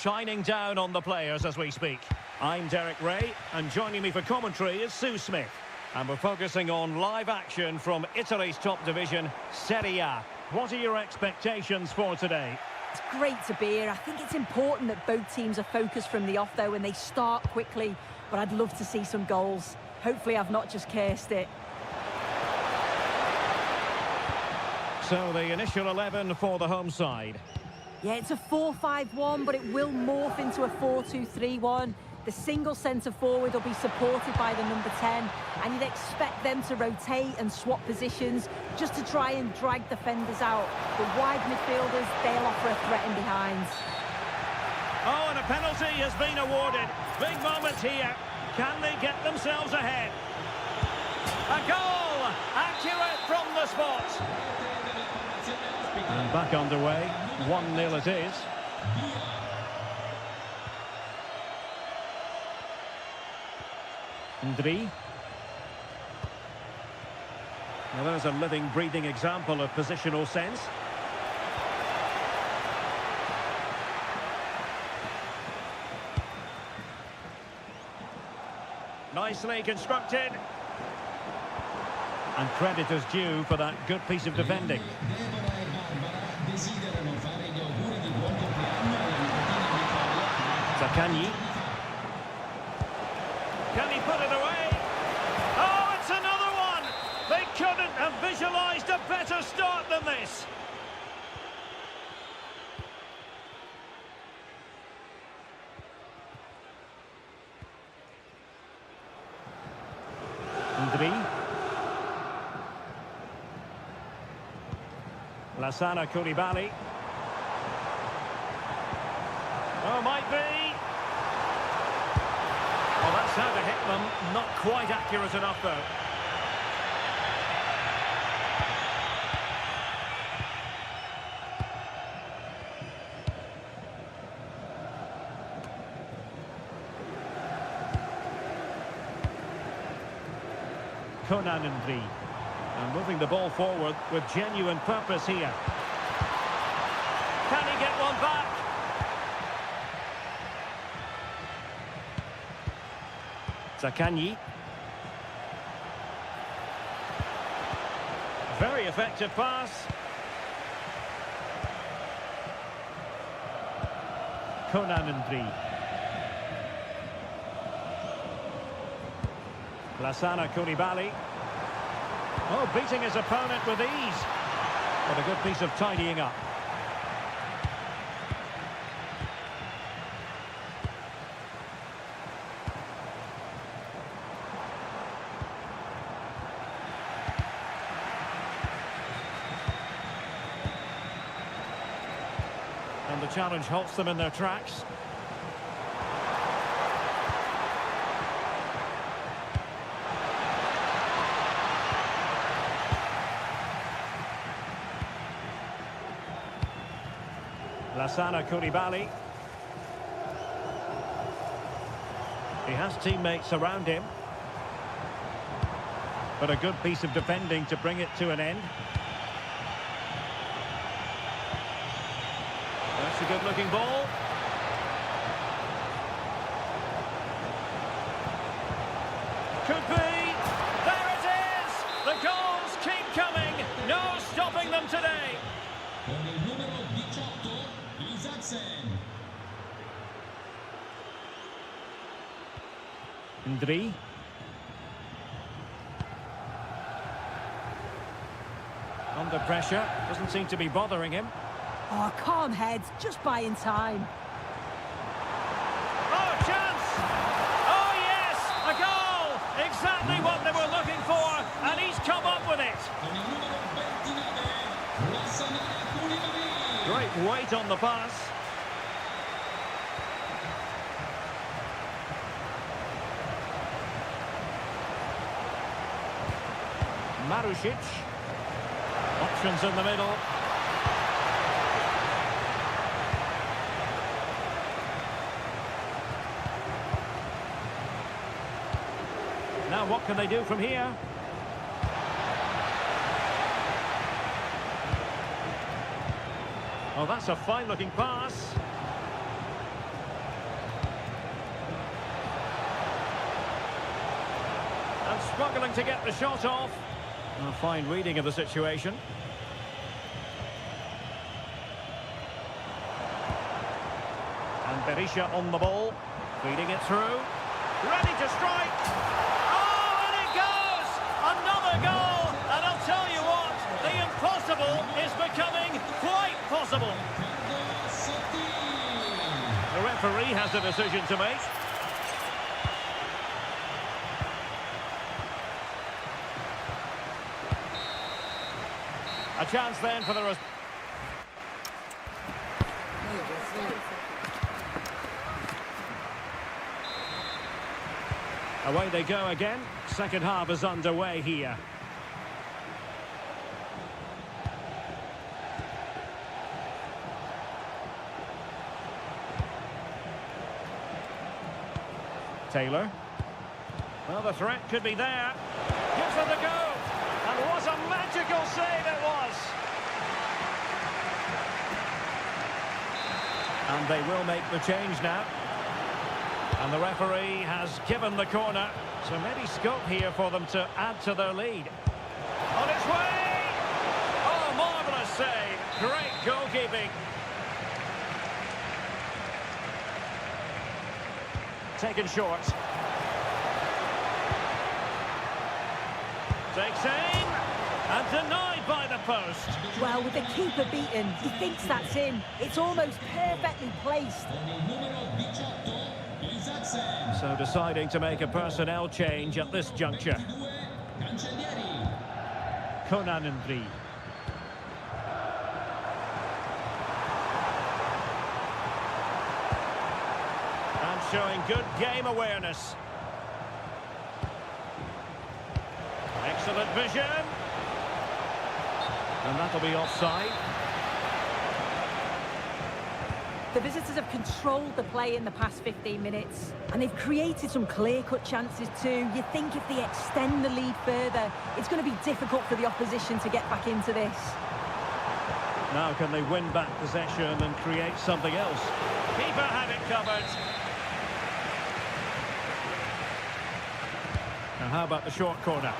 shining down on the players as we speak. I'm Derek Ray, and joining me for commentary is Sue Smith. And we're focusing on live action from Italy's top division, Serie A. What are your expectations for today? It's great to be here. I think it's important that both teams are focused from the off, though, and they start quickly. But I'd love to see some goals. Hopefully I've not just cursed it. So the initial 11 for the home side. Yeah, it's a 4-5-1, but it will morph into a 4-2-3-1. The single centre-forward will be supported by the number 10, and you'd expect them to rotate and swap positions just to try and drag defenders out. The wide midfielders, they'll offer a threat in behind. Oh, and a penalty has been awarded. Big moment here. Can they get themselves ahead? A goal! Accurate from the spot. And back underway. 1-0 it is. Ndri. Now there's a living, breathing example of positional sense. Nicely constructed. And credit is due for that good piece of defending. Zaccagni. Can he put it away? Oh, it's another one! They couldn't have visualised a better start than this. Ndri. Lassana Koulibaly. Oh, might be. Well, that's how to hit them. Not quite accurate enough, though. Conan Ndri. And moving the ball forward with genuine purpose here. Can he get one back? Zaccagni. Very effective pass. Conan Ndri. Lassana Koulibaly. Oh, beating his opponent with ease. But a good piece of tidying up. And the challenge halts them in their tracks. Lassana Koulibaly. He has teammates around him. But a good piece of defending to bring it to an end. That's a good-looking ball. Could be. There it is! The goals keep coming. No stopping them today. Ndri. Under pressure, doesn't seem to be bothering him. Oh, calm heads, just buying time. Oh, chance! Oh, yes! A goal! Exactly what they were looking for, and he's come up with it. Great weight on the pass. Marusic. Options in the middle. Now what can they do from here? Oh, that's a fine-looking pass. struggling to get the shot off. A fine reading of the situation. And Berisha on the ball, feeding it through, ready to strike. Oh, and it goes! Another goal! And I'll tell you what, the impossible is becoming quite possible. The referee has a decision to make. A chance then for the... Away they go again. Second half is underway here. Taylor. Well, the threat could be there. Gives them the go. And what a magical save it was. And they will make the change now. And the referee has given the corner. So maybe scope here for them to add to their lead. On its way! Oh, marvellous save. Great goalkeeping. Taken short. Takes aim. And denied by the post. Well, with the keeper beaten, he thinks that's in. It's almost perfectly placed. So deciding to make a personnel change at this juncture. Konanendri. And showing good game awareness. Excellent vision. And that'll be offside. The visitors have controlled the play in the past 15 minutes, and they've created some clear-cut chances too. You think if they extend the lead further, it's going to be difficult for the opposition to get back into this. Now can they win back possession and create something else? Keeper had it covered. Now how about the short corner?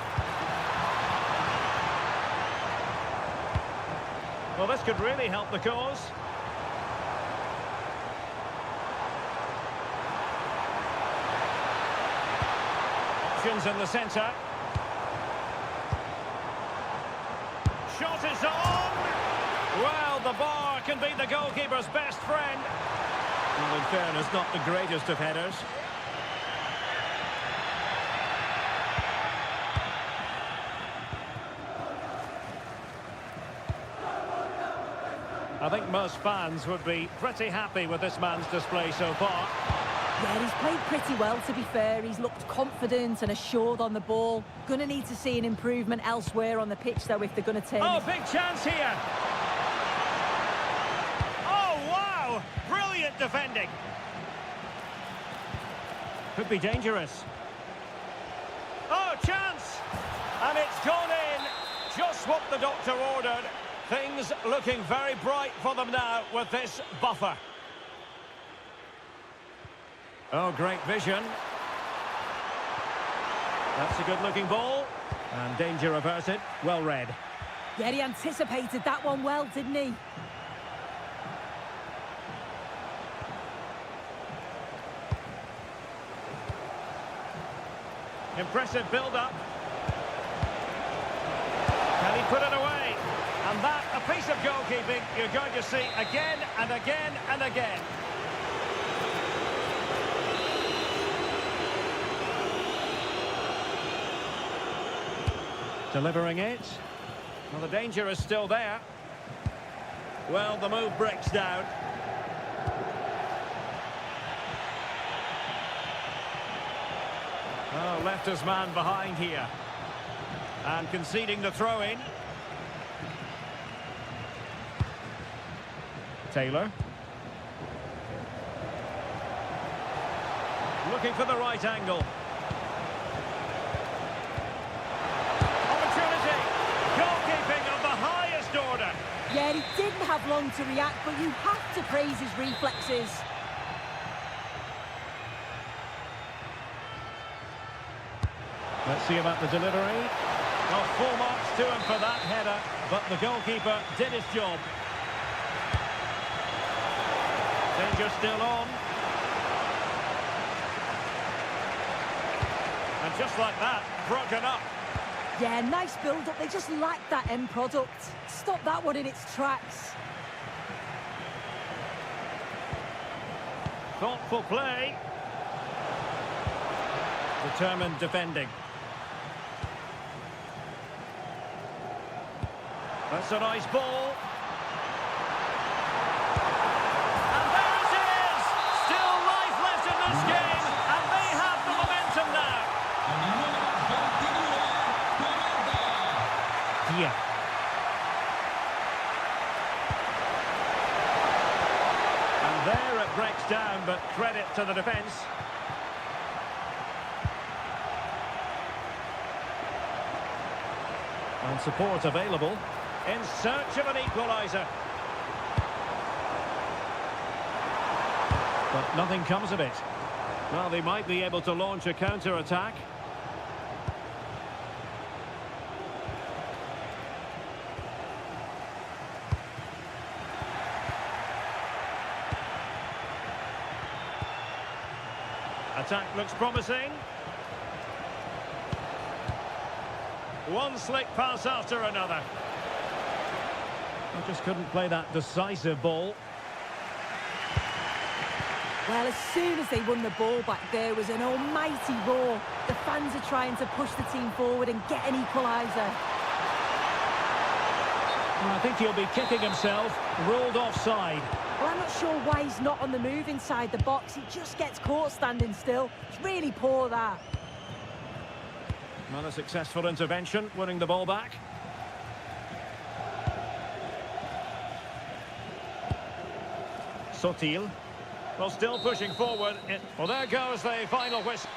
Well, this could really help the cause. Options in the centre. Shot is on! Well, the bar can be the goalkeeper's best friend. Well, in fairness, not the greatest of headers. I think most fans would be pretty happy with this man's display so far. Yeah, he's played pretty well, to be fair. He's looked confident and assured on the ball. Gonna need to see an improvement elsewhere on the pitch, though, if they're gonna turn Oh, it. big chance here! Oh, wow! Brilliant defending! Could be dangerous. Oh, chance! And it's gone in! Just what the doctor ordered. Things looking very bright for them now with this buffer. Oh, great vision. That's a good-looking ball. And danger averted. Well read. Yeah, he anticipated that one well, didn't he? Impressive build-up. Can he put it away? And that, a piece of goalkeeping you're going to see again and again and again. Delivering it. Well, the danger is still there. Well, the move breaks down. Oh, left his man behind here. And conceding the throw-in. Taylor. Looking for the right angle. Opportunity. Goalkeeping of the highest order. Yeah, he didn't have long to react, but you have to praise his reflexes. Let's see about the delivery. Well, full marks to him for that header, but the goalkeeper did his job. Danger still on. And just like that, broken up. Yeah, nice build-up. They just lacked that end product. Stop that one in its tracks. Thoughtful play. Determined defending. That's a nice ball. And there it is! Still life left in this game, and they have the momentum now. Yeah. And there it breaks down, but credit to the defence. And support available. In search of an equaliser. But nothing comes of it. Well, they might be able to launch a counter-attack. Attack looks promising. One slick pass after another. I just couldn't play that decisive ball. Well, as soon as they won the ball back, there was an almighty roar. The fans are trying to push the team forward and get an equaliser. Well, I think he'll be kicking himself. Ruled offside. Well, I'm not sure why he's not on the move inside the box. He just gets caught standing still. It's really poor, that. Not a successful intervention, winning the ball back. Sotil. Well, still pushing forward. Well, there goes the final whistle.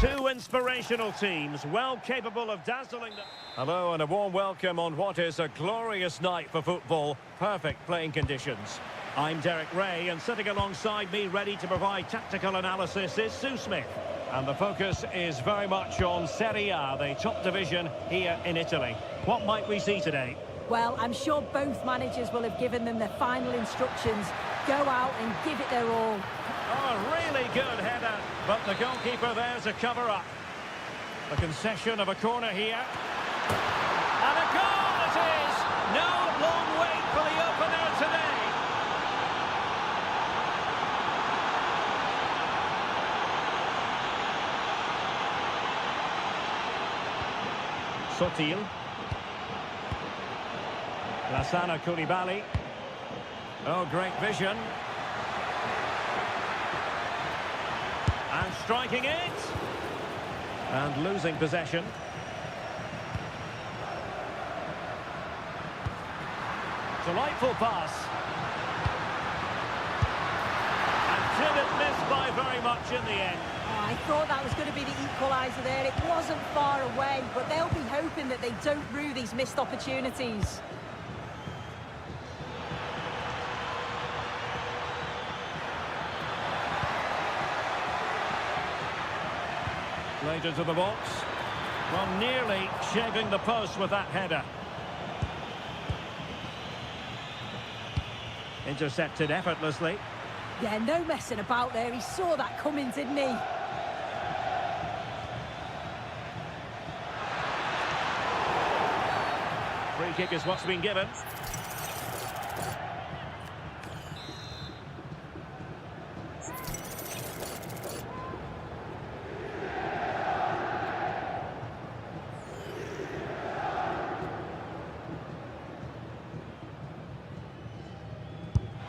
Two inspirational teams, well capable of dazzling them. Hello and a warm welcome on what is a glorious night for football. Perfect playing conditions. I'm Derek Ray, and sitting alongside me ready to provide tactical analysis is Sue Smith. And the focus is very much on Serie A, the top division here in Italy. What might we see today? Well, I'm sure both managers will have given them their final instructions. Go out and give it their all. Oh, really good header, but the goalkeeper there's a cover-up. A concession of a corner here. And a goal it is! No long wait for the opener today. Sotil. Lassana Koulibaly. Oh, great vision. And striking it. And losing possession. Delightful pass. And did it miss by very much in the end. Oh, I thought that was going to be the equaliser there. It wasn't far away, but they'll be hoping that they don't rue these missed opportunities. Later to the box. Well, nearly shaving the post with that header. Intercepted effortlessly. Yeah, no messing about there. He saw that coming, didn't he? Free kick is what's been given.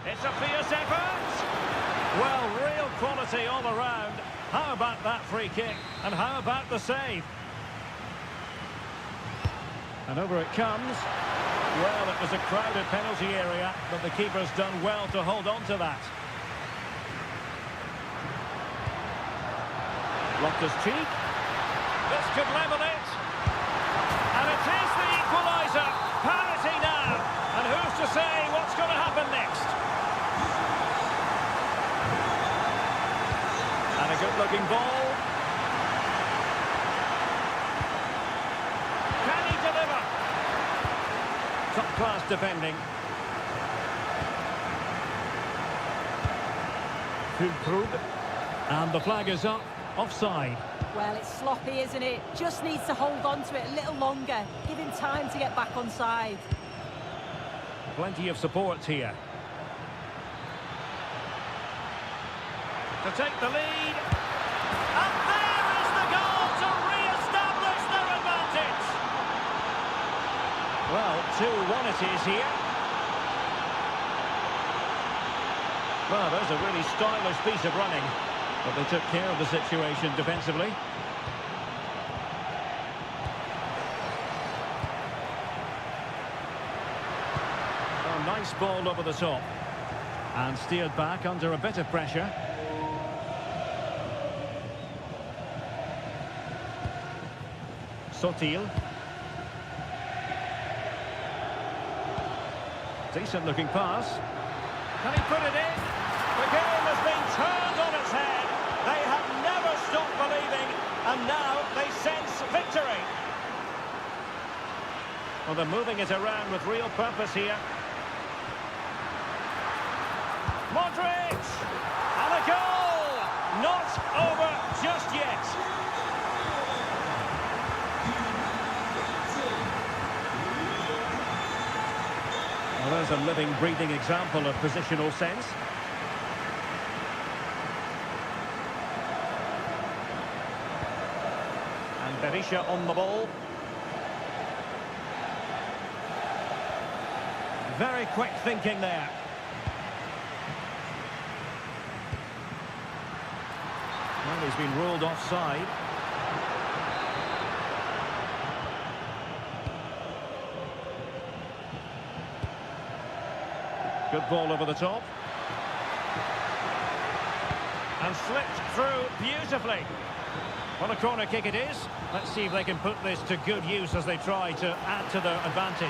It's a fierce effort. Well, real quality all around. How about that free kick? And how about the save? And over it comes. Well, it was a crowded penalty area, but the keeper's done well to hold on to that. Loftus-Cheek. This could level it. And it is the equaliser. Parity now. And who's to say what's going to happen next? And a good-looking ball. Can he deliver? Top-class defending. Fulkrug. And the flag is up. Offside. Well, it's sloppy, isn't it? Just needs to hold on to it a little longer. Give him time to get back on side. Plenty of support here. To take the lead. And there is the goal to re-establish their advantage. Well, 2-1 it is here. Well, there's a really stylish piece of running. But they took care of the situation defensively. Oh, nice ball over the top. And steered back under a bit of pressure. Sotil. Decent looking pass. Can he put it in? The game has been turned on its head. They have never stopped believing, and now they sense victory. Well, they're moving it around with real purpose here. Modric! And a goal! Not over just yet. Well, there's a living, breathing example of positional sense. Berisha on the ball. Very quick thinking there. Well, he's been ruled offside. Good ball over the top. And slipped through beautifully. Well, a corner kick it is. Let's see if they can put this to good use as they try to add to their advantage.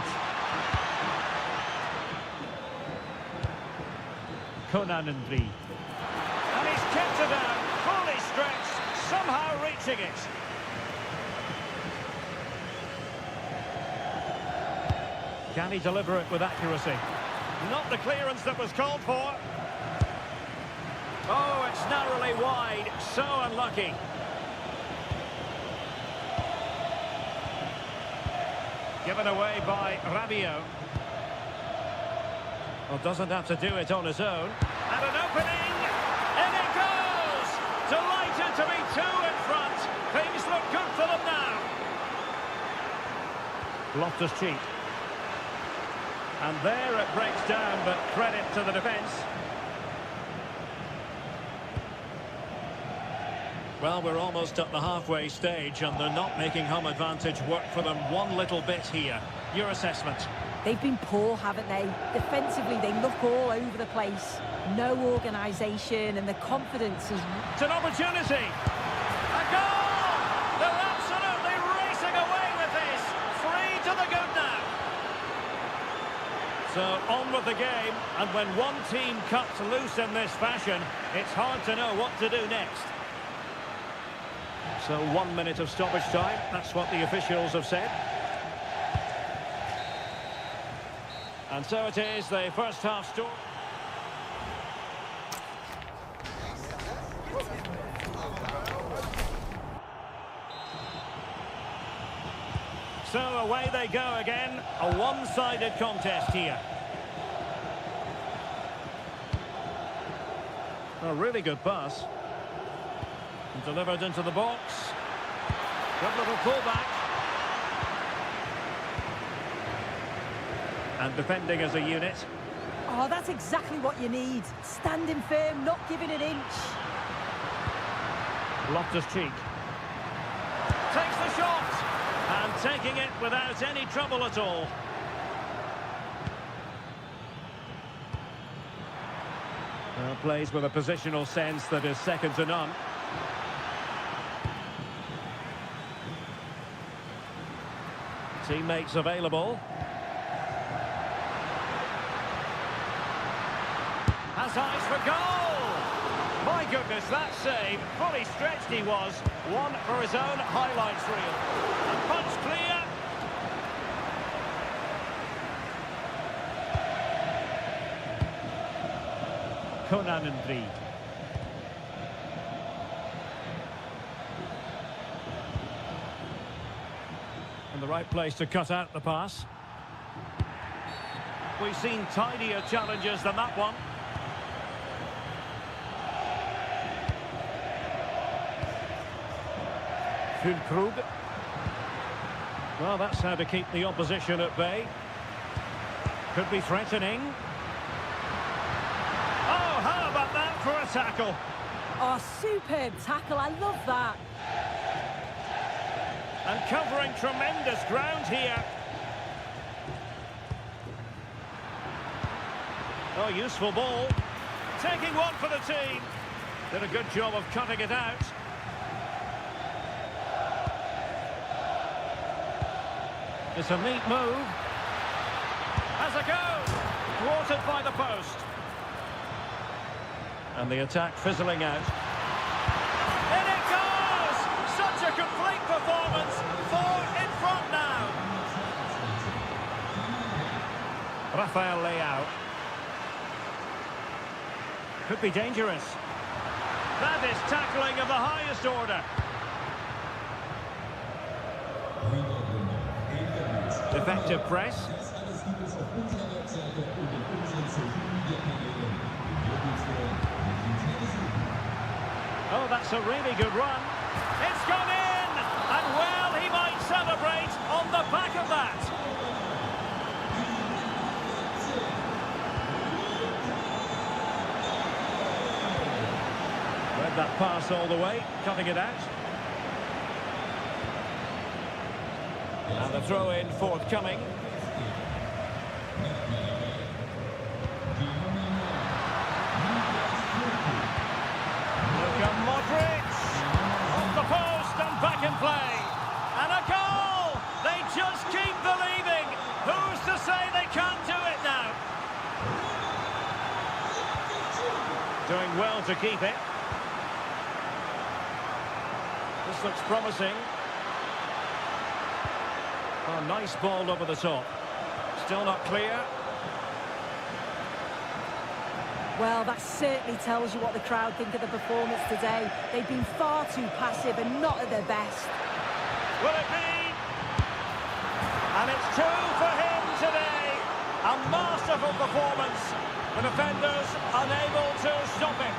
Konanandri. And he's kept it down, fully stretched, somehow reaching it. Can he deliver it with accuracy? Not the clearance that was called for. Oh, it's narrowly wide, so unlucky. Given away by Rabiot. Well, doesn't have to do it on his own. And an opening! In it goes! Delighted to be two in front. Things look good for them now. Loftus-Cheek. And there it breaks down, but credit to the defence. Well, we're almost at the halfway stage, and they're not making home advantage work for them one little bit here. Your assessment? They've been poor, haven't they? Defensively, they look all over the place. No organisation, and the confidence is... It's an opportunity! A goal! They're absolutely racing away with this! 3 to the good now! So, on with the game, and when one team cuts loose in this fashion, it's hard to know what to do next. So 1 minute of stoppage time, that's what the officials have said. And so it is, the first half story. So away they go again, a one-sided contest here. A really good pass. Delivered into the box. Good little pullback. And defending as a unit. Oh, that's exactly what you need. Standing firm, not giving an inch. Loftus-Cheek. Takes the shot. And taking it without any trouble at all. Well, plays with a positional sense that is second to none. Teammates available. Has eyes for goal! My goodness, that save. Fully stretched he was. One for his own highlights reel. And punch clear. Konanandri. In the right place to cut out the pass. We've seen tidier challenges than that one. Füllkrug. Well, that's how to keep the opposition at bay. Could be threatening. Oh, how about that for a tackle? Oh, superb tackle. I love that. And covering tremendous ground here. Oh, useful ball. Taking one for the team. Did a good job of cutting it out. It's a neat move. Has a go. Thwarted by the post. And the attack fizzling out. In it goes! Such a complete performance. 4 in front now. Rafael Leao. Could be dangerous. That is tackling of the highest order. Effective press. Oh, that's a really good run. It's gone in! And well, he might celebrate on the back of that. Read that pass all the way, cutting it out. And the throw-in forthcoming. Luka Modric! Off the post well to keep it. This looks promising. Oh, nice ball over the top. Still not clear. Well, that certainly tells you what the crowd think of the performance today. They've been far too passive and not at their best. Will it be? And it's 2 for him today. A masterful performance. The defenders unable to stop him.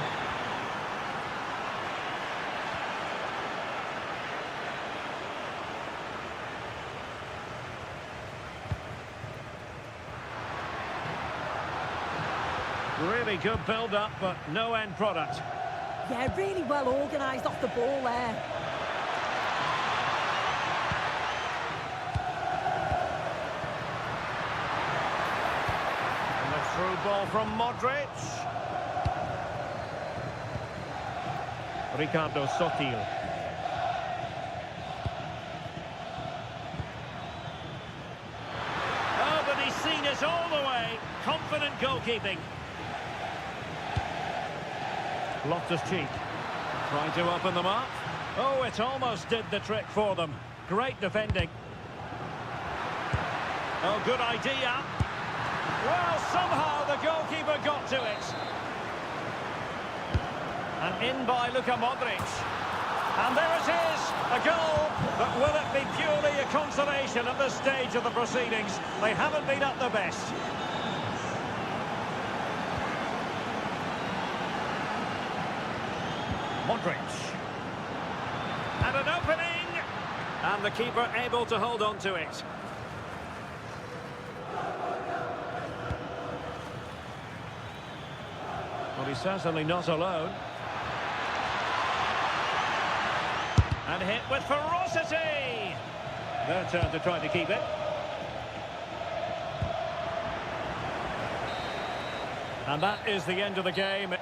Really good build-up, but no end product. Yeah, really well organised off the ball there. And the through ball from Modric. Ricardo Sotil. Oh, but he's seen it all the way. Confident goalkeeping. Loftus-Cheek trying to open them up. Oh, it almost did the trick for them. Great defending. Oh, good idea. Well, somehow the goalkeeper got to it. And in by Luka Modric. And there it is, a goal. But will it be purely a consolation at this stage of the proceedings? They haven't been at their best. Modric. And an opening. And the keeper able to hold on to it. Well, he's certainly not alone. And hit with ferocity. Their turn to try to keep it. And that is the end of the game.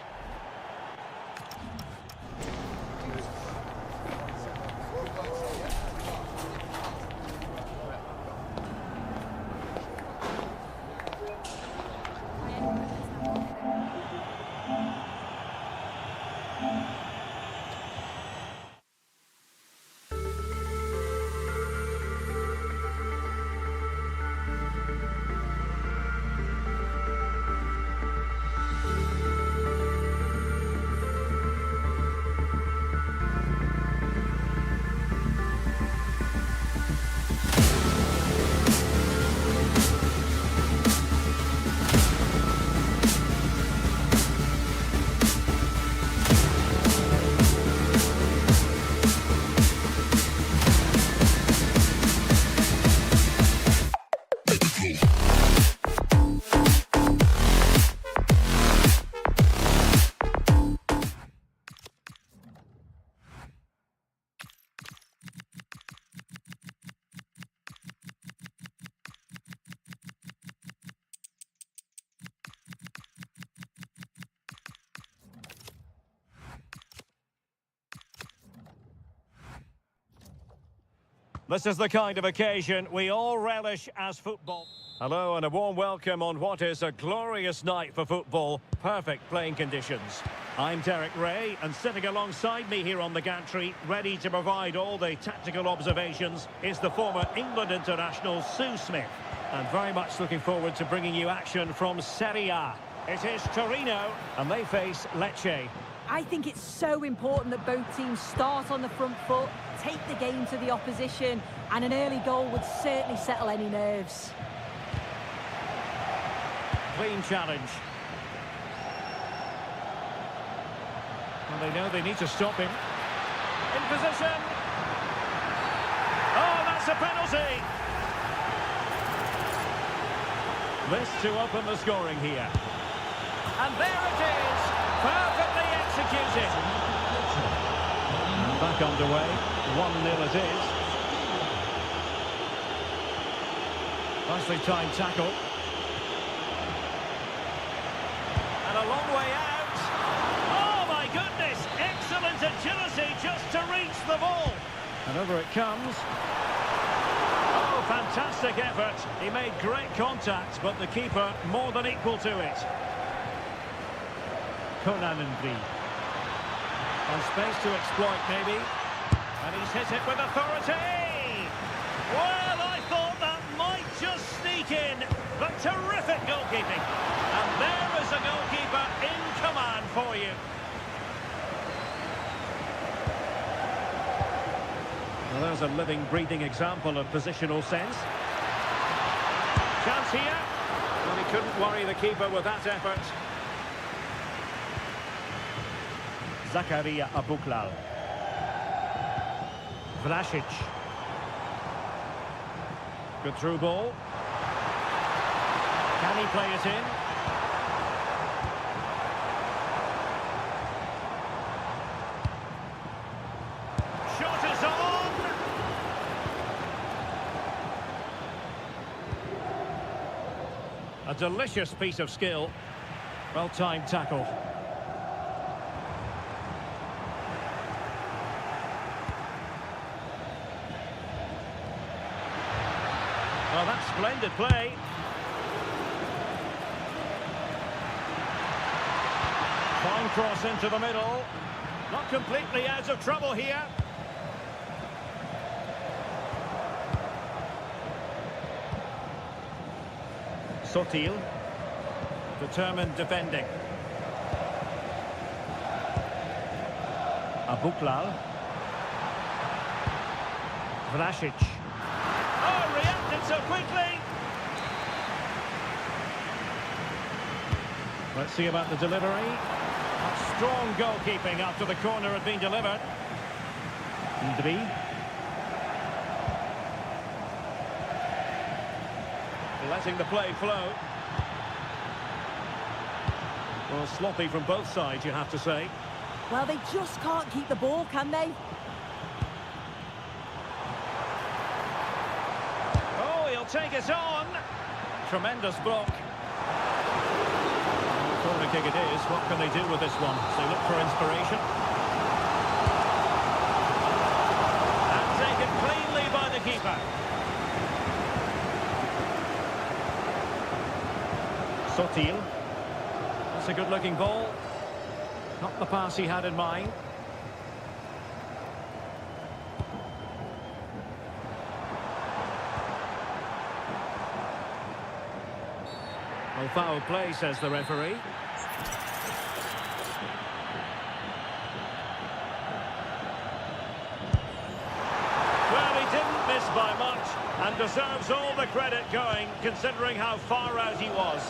This is the kind of occasion we all relish as football. Hello and a warm welcome on what is a glorious night for football. Perfect playing conditions. I'm Derek Ray, and sitting alongside me here on the gantry, ready to provide all the tactical observations, is the former England international Sue Smith. And very much looking forward to bringing you action from Serie A. It is Torino, and they face Lecce. I think it's so important that both teams start on the front foot, take the game to the opposition, and an early goal would certainly settle any nerves. Clean challenge. Well, they know they need to stop him. In position. Oh, that's a penalty. This to open the scoring here. And there it is. Perfectly executed. Back underway. 1-0 it is. Nicely timed tackle. And a long way out. Oh my goodness! Excellent agility just to reach the ball. And over it comes. Oh, fantastic effort. He made great contact, but the keeper more than equal to it. Conan and Bree. And space to exploit, maybe. And he's hit it with authority! Well, I thought that might just sneak in, but terrific goalkeeping. And there is a goalkeeper in command for you. Well, there's a living, breathing example of positional sense. Chance here. Well, he couldn't worry the keeper with that effort. Zakaria Abuklal. Vlasic. Good through ball. Can he play it in? Shot is on! A delicious piece of skill. Well-timed tackle. Well, that's splendid play. Fine cross into the middle. Not completely out of trouble here. Sotil. Determined defending. Abuklal. Vlasic. Oh, reacted so quickly. Let's see about the delivery. Strong goalkeeping after the corner had been delivered. Ndri. Letting the play flow. Well, sloppy from both sides, you have to say. Well, they just can't keep the ball, can they? Oh, he'll take it on. Tremendous block. Corner kick it is. What can they do with this one? They look for inspiration. And taken cleanly by the keeper. Sotil. That's a good-looking ball. Not the pass he had in mind. Well, foul play, says the referee. Well, he didn't miss by much and deserves all the credit going, considering how far out he was.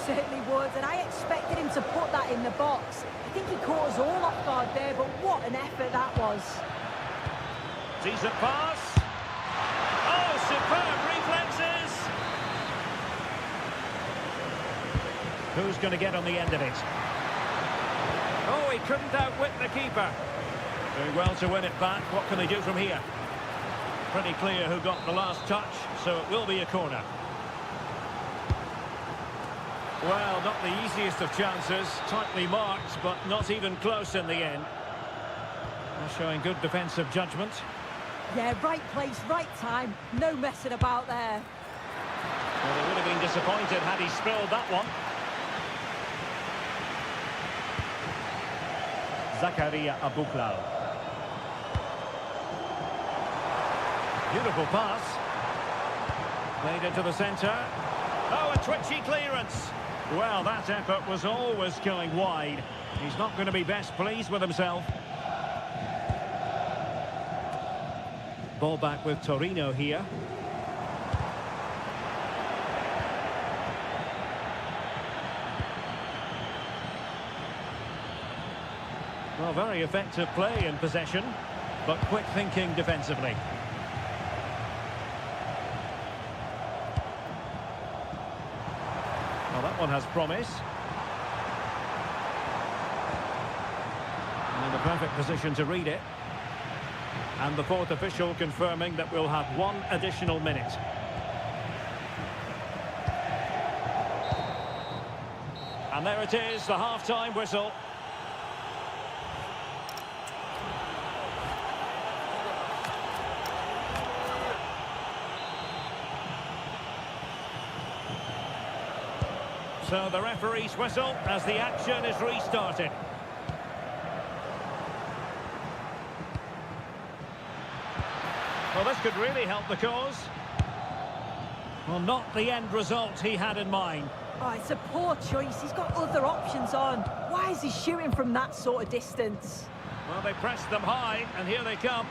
Certainly would, and I expected him to put that in the box. I think he caught us all off guard there, but what an effort that was. Decent pass. Oh, superb reflexes. Who's going to get on the end of it? Oh, he couldn't outwit the keeper. Doing well to win it back. What can they do from here? Pretty clear who got the last touch, so it will be a corner. Well, not the easiest of chances. Tightly marked, but not even close in the end. Showing good defensive judgment. Yeah, right place, right time. No messing about there. Well, they would have been disappointed had he spilled that one. Zakaria Abuklal. Beautiful pass. Played into the centre. Oh, a twitchy clearance. Well, that effort was always going wide. He's not going to be best pleased with himself. Ball back with Torino here. Well, very effective play in possession, but quick thinking defensively. Well, that one has promise. And in the perfect position to read it. And the fourth official confirming that we'll have one additional minute. And there it is, the half-time whistle. So the referee's whistle as the action is restarted. Well, this could really help the cause. Well, not the end result he had in mind. Oh, it's a poor choice. He's got other options on. Why is he shooting from that sort of distance? Well, they pressed them high, and here they come.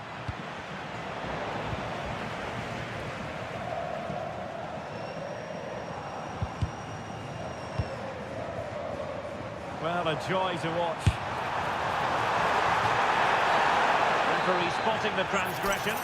Well, a joy to watch. Referee spotting the transgression.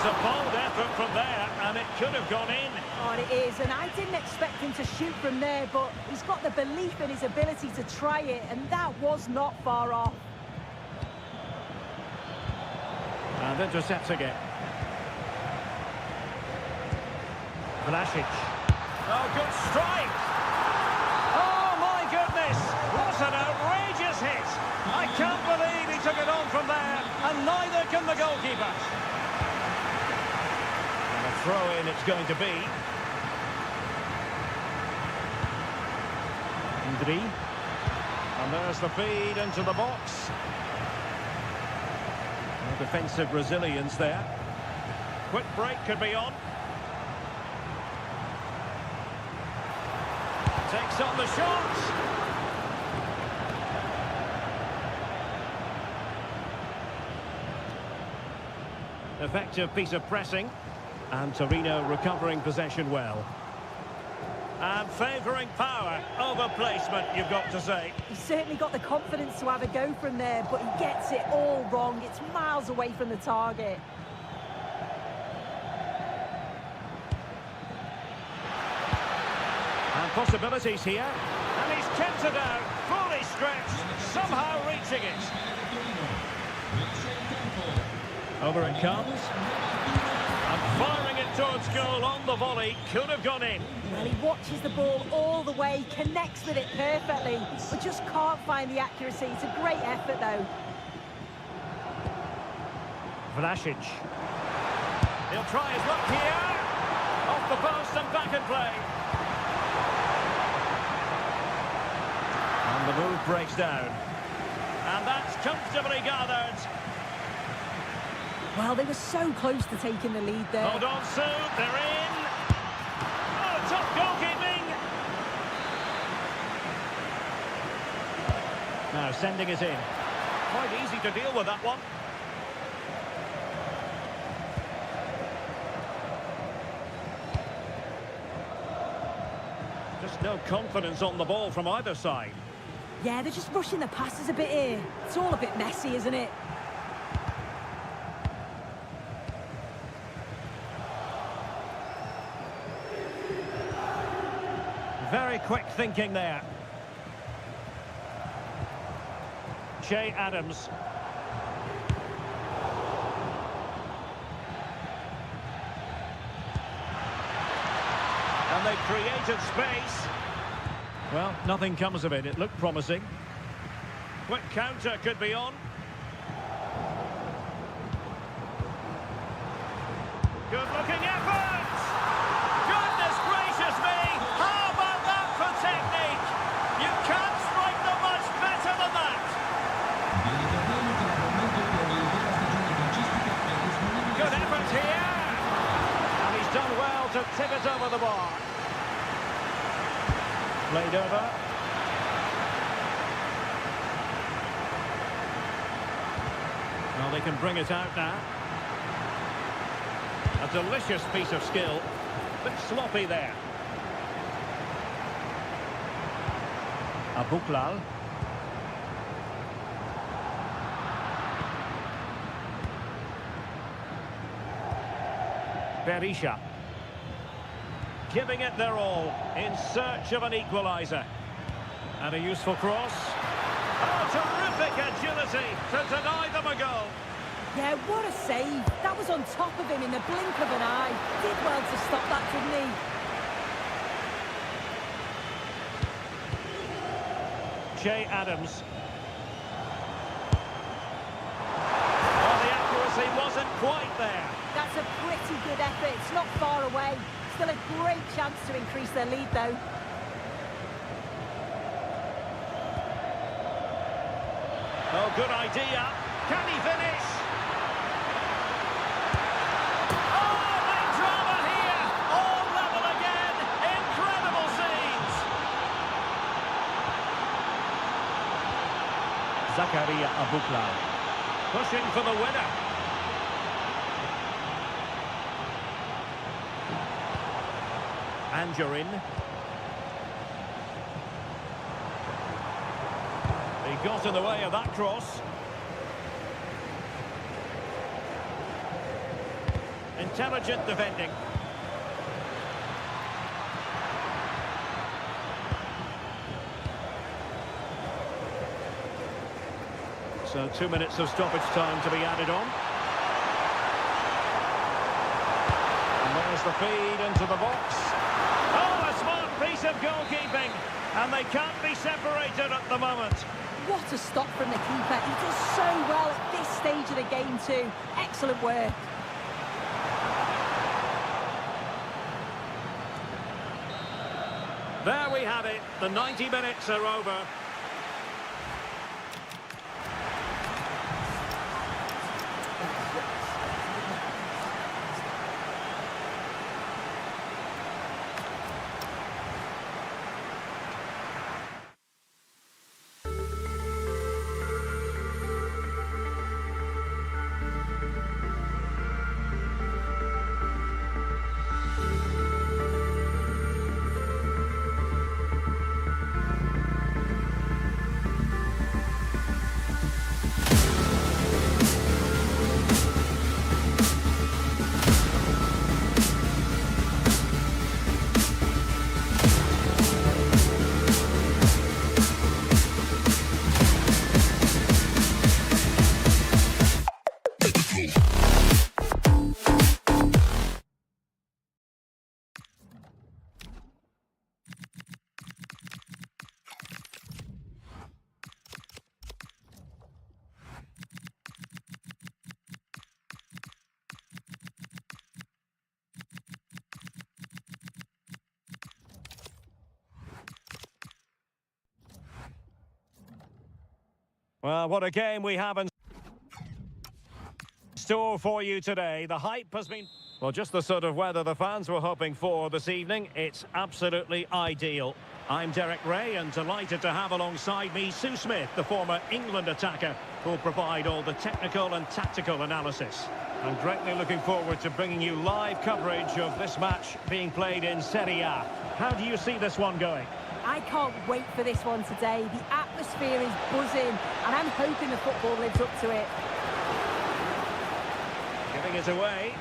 A bold effort from there, and it could have gone in. Oh, it is, and I didn't expect him to shoot from there, but he's got the belief in his ability to try it, and that was not far off. And intercepts again. Vlasic. Oh, good strike! Oh, my goodness! What an outrageous hit! I can't believe he took it on from there, and neither can the goalkeeper. Throw-in it's going to be. Ndri. And there's the feed into the box. No defensive resilience there. Quick break could be on. Takes on the shot. Effective piece of pressing. And Torino recovering possession well. And favouring power over placement, you've got to say. He's certainly got the confidence to have a go from there, but he gets it all wrong. It's miles away from the target. And possibilities here. And he's kept it out, fully stretched, somehow reaching it. Over it comes. And firing it towards goal on the volley, could have gone in. Well, he watches the ball all the way, connects with it perfectly, but just can't find the accuracy. It's a great effort, though. Vlasic. He'll try his luck here. Off the post and back in play. And the move breaks down. And that's comfortably gathered. Well, they were so close to taking the lead there. Hold on, Sue. They're in. Oh, top goalkeeping. Now sending it in. Quite easy to deal with that one. Just no confidence on the ball from either side. Yeah, they're just rushing the passes a bit here. It's all a bit messy, isn't it? Very quick thinking there. Che Adams. And they've created space. Well, nothing comes of it. It looked promising. Quick counter could be on. Good looking effort! Goodness gracious me! How about that for technique? You can't strike them much better than that! Good effort here! And he's done well to tip it over the bar. Played over. Well, they can bring it out now. A delicious piece of skill. Bit sloppy there. Abuklal. Berisha. Giving it their all in search of an equaliser. And a useful cross. Oh, terrific agility to deny them a goal. Yeah, what a save. That was on top of him in the blink of an eye. Did well to stop that, didn't he? Che Adams. Well, the accuracy wasn't quite there. That's a pretty good effort. It's not far away. Still a great chance to increase their lead, though. Oh, good idea. Can he finish? Oh, big drama here. All level again. Incredible scenes. Zakaria Abukla pushing for the winner. Angerin. He got in the way of that cross. Intelligent defending. So 2 minutes of stoppage time to be added on. And there's the feed into the box. Oh, a smart piece of goalkeeping. And they can't be separated at the moment. What a stop from the keeper. He does so well at this stage of the game too. Excellent work. There we have it. The 90 minutes are over. Well, what a game we have in store for you today. The hype has been... Well, just the sort of weather the fans were hoping for this evening. It's absolutely ideal. I'm Derek Ray and delighted to have alongside me Sue Smith, the former England attacker, who'll provide all the technical and tactical analysis. I'm greatly looking forward to bringing you live coverage of this match being played in Serie A. How do you see this one going? I can't wait for this one today. The atmosphere is buzzing, and I'm hoping the football lives up to it. Giving it away.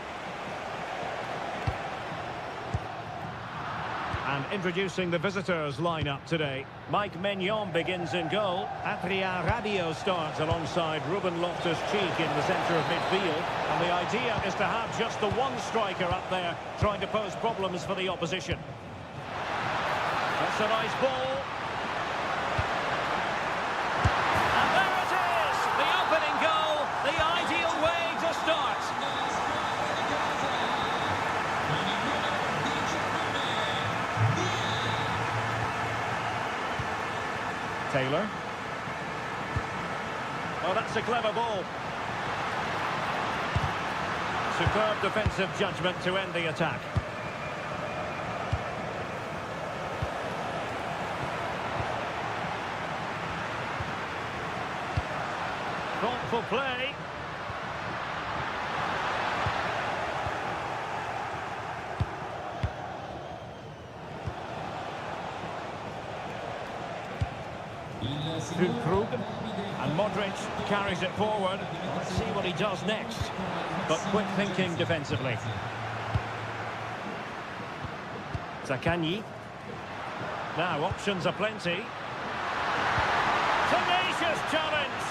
And introducing the visitors lineup today. Mike Maignan begins in goal. Adrien Rabiot starts alongside Ruben Loftus-Cheek in the centre of midfield. And the idea is to have just the one striker up there trying to pose problems for the opposition. That's a nice ball. And there it is! The opening goal, the ideal way to start. Taylor. Oh, that's a clever ball. Superb defensive judgment to end the attack. Thoughtful play. Krug. And Modric carries it forward. Let's see what he does next. But quick thinking defensively. Zaccagni. Now options are plenty. Tenacious challenge.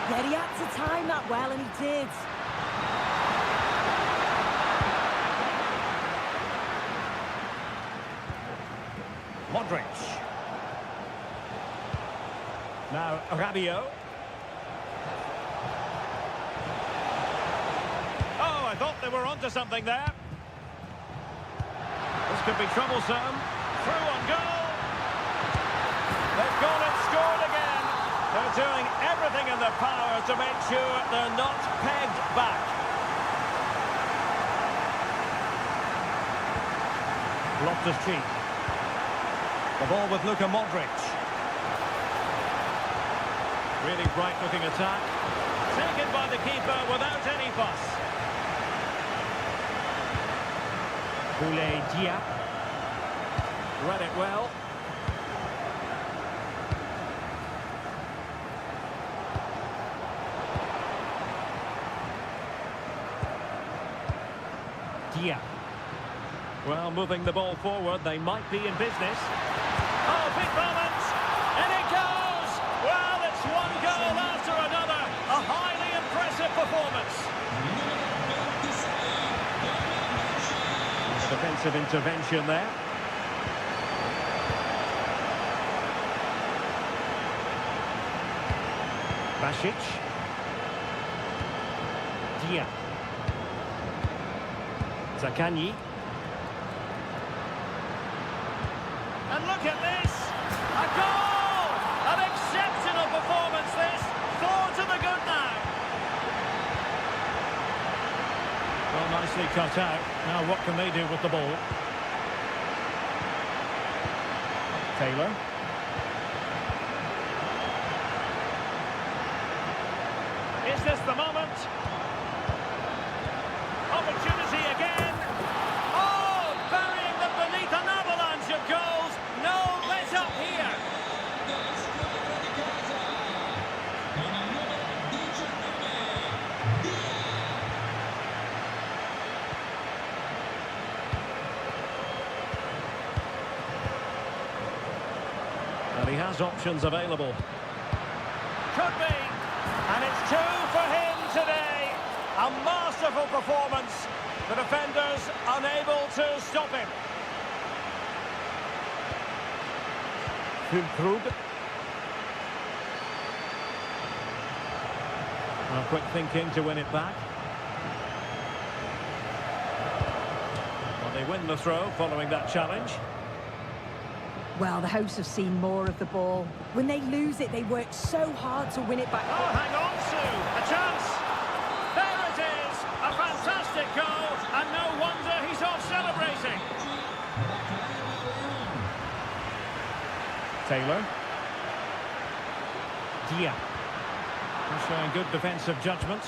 Yeah, he had to time that well, and he did. Modric. Now Rabiot. Oh, I thought they were onto something there. This could be troublesome. Through on goal. They've gone and scored again. They're doing everything in their power to make sure they're not pegged back. Loftus-Cheek. The ball with Luka Modric. Really bright-looking attack. Taken by the keeper without any fuss. CLA. Read it well. Well, moving the ball forward, they might be in business. Oh, big moment! And it goes! Well, it's one goal after another. A highly impressive performance. Defensive intervention there. Basic. Zaccagni. And look at this! A goal! An exceptional performance this! 4 to the good now. Well, nicely cut out. Now what can they do with the ball? Taylor. Is this the moment? Opportunity again. Oh, burying them beneath an avalanche of goals. No let up here. And he has options available. Could be. And it's 2 for him today. A masterful performance. The defenders unable to stop him. Füllkrug. Well, quick thinking to win it back. Well, they win the throw following that challenge. Well, the hosts have seen more of the ball. When they lose it, they work so hard to win it back. Oh, hang on, Sue. A chance. There it is. A fantastic goal. And no wonder he's off celebrating. Taylor. He's showing good defensive judgment.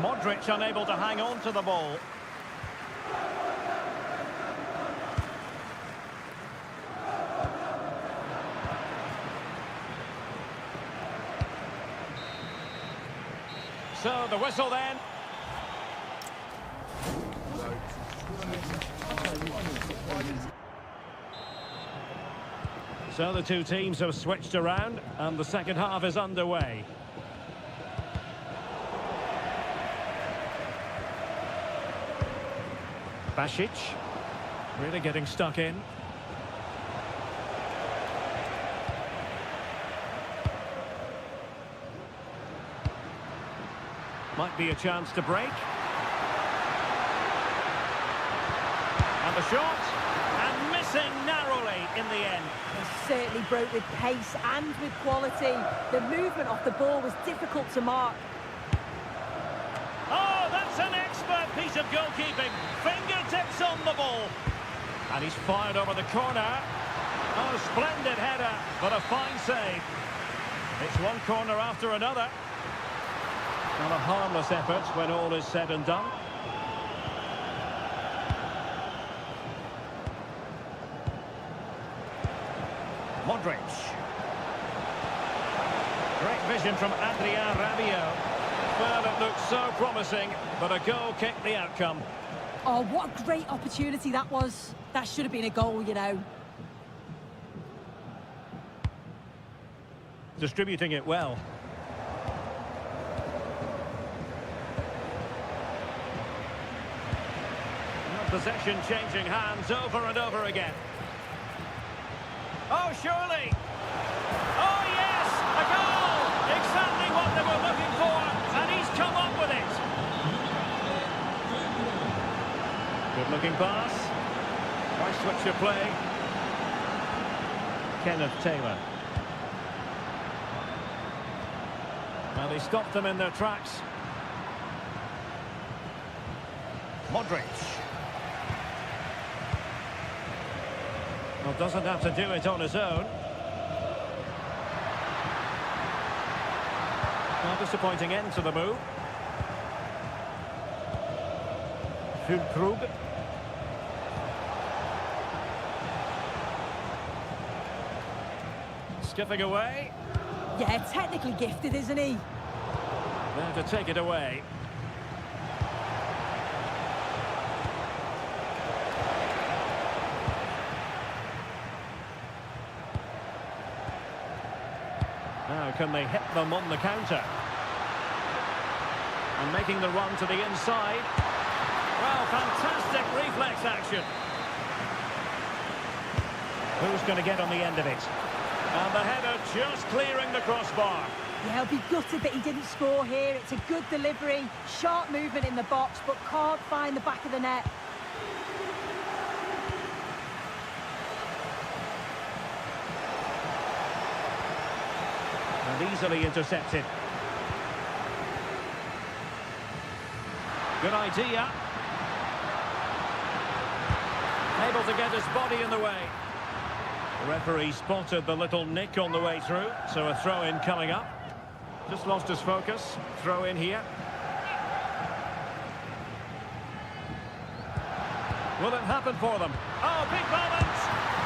Modric unable to hang on to the ball. So the whistle then. So the two teams have switched around and the second half is underway. Basic, really getting stuck in. Might be a chance to break. And the shot, and missing narrowly in the end. He certainly broke with pace and with quality. The movement off the ball was difficult to mark. Oh, that's an expert piece of goalkeeping. Fingertips on the ball. And he's fired over the corner. Oh, splendid header, but a fine save. It's one corner after another. Not a harmless effort when all is said and done. Modric. Great vision from Adrien Rabiot. Well, it looked so promising, but a goal kicked the outcome. Oh, what a great opportunity that was. That should have been a goal, you know. Distributing it well. Possession changing hands over and over again. Oh, surely. Oh, yes, a goal. Exactly what they were looking for. Good-looking pass. Nice switch of play. Kenneth Taylor. Well, he stopped them in their tracks. Modric. Well, doesn't have to do it on his own. Well, disappointing end to the move. Füllkrug. Skipping away. Yeah, technically gifted, isn't he? There to take it away. Now can they hit them on the counter? And making the run to the inside. Well, fantastic reflex action. Who's going to get on the end of it? And the header just clearing the crossbar. Yeah, he'll be gutted that he didn't score here. It's a good delivery, sharp movement in the box, but can't find the back of the net. And easily intercepted. Good idea. Able to get his body in the way. The referee spotted the little nick on the way through, so a throw-in coming up. Just lost his focus. Throw in here. Will it happen for them? Oh, big moment!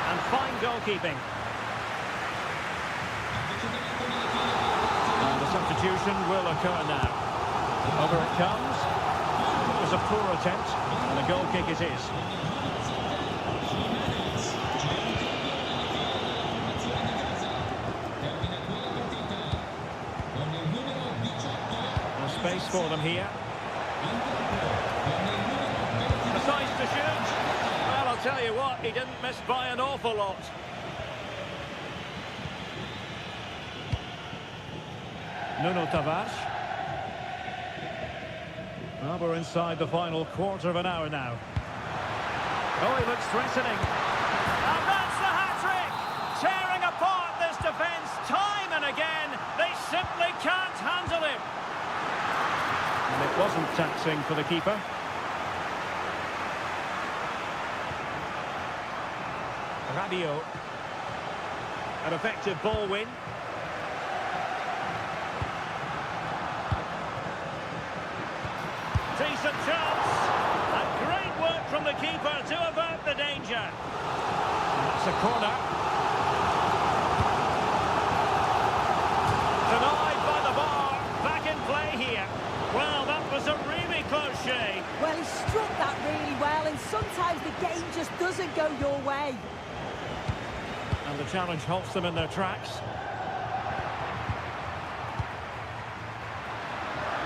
And fine goalkeeping. And the substitution will occur now. Over it comes. It was a poor attempt, and a goal kick it is. Space for them here. Decides to shoot. Well, I'll tell you what, he didn't miss by an awful lot. Nuno Tavares. Well, we're inside the final quarter of an hour now. Oh, he looks threatening. And that's the hat-trick! Tearing apart this defence time and again. They simply can't handle him. And it wasn't taxing for the keeper. Rabiot. An effective ball win. Decent chance. And great work from the keeper to avert the danger. And that's a corner. Denied by the bar. Back in play here. Well, that was a really close shave. Well, he struck that really well, and sometimes the game just doesn't go your way. And the challenge halts them in their tracks.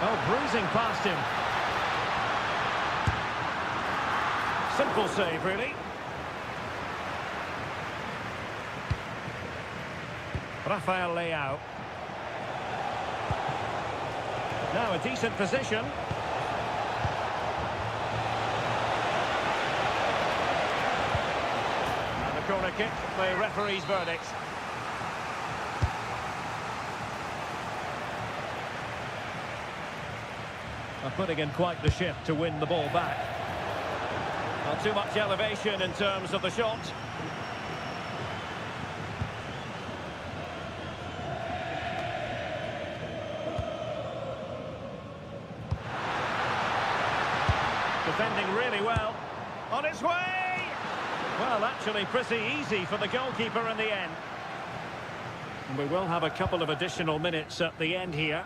Oh, bruising past him. Simple save, really. Rafael Leao. Now a decent position. And the corner kick, the referee's verdict. Are putting in quite the shift to win the ball back. Not too much elevation in terms of the shot. Defending really well. On its way! Well, actually pretty easy for the goalkeeper in the end. And we will have a couple of additional minutes at the end here.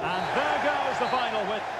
And there goes the final whistle.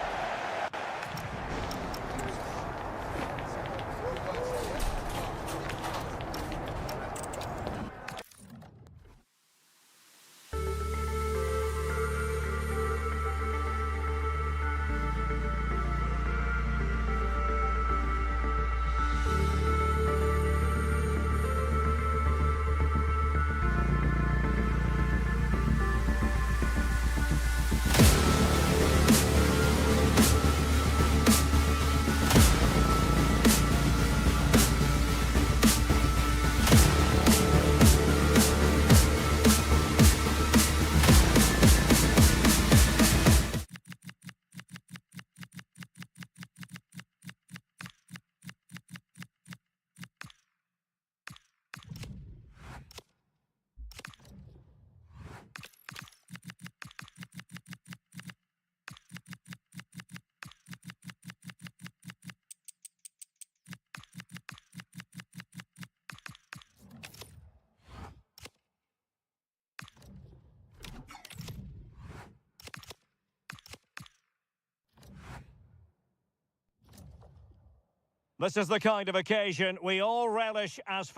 This is the kind of occasion we all relish as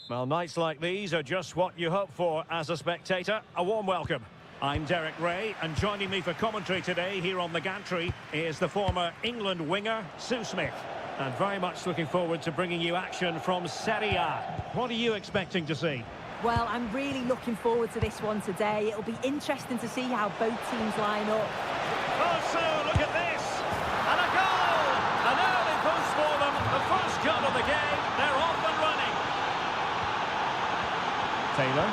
Well, nights like these are just what you hope for as a spectator. A warm welcome. I'm Derek Ray, and joining me for commentary today here on the gantry is the former England winger, Sue Smith. And very much looking forward to bringing you action from Serie A. What are you expecting to see? Well, I'm really looking forward to this one today. It'll be interesting to see how both teams line up. Oh, Sue, look at this! And a goal! An early boost for them. The first goal of the game. They're off and running. Taylor.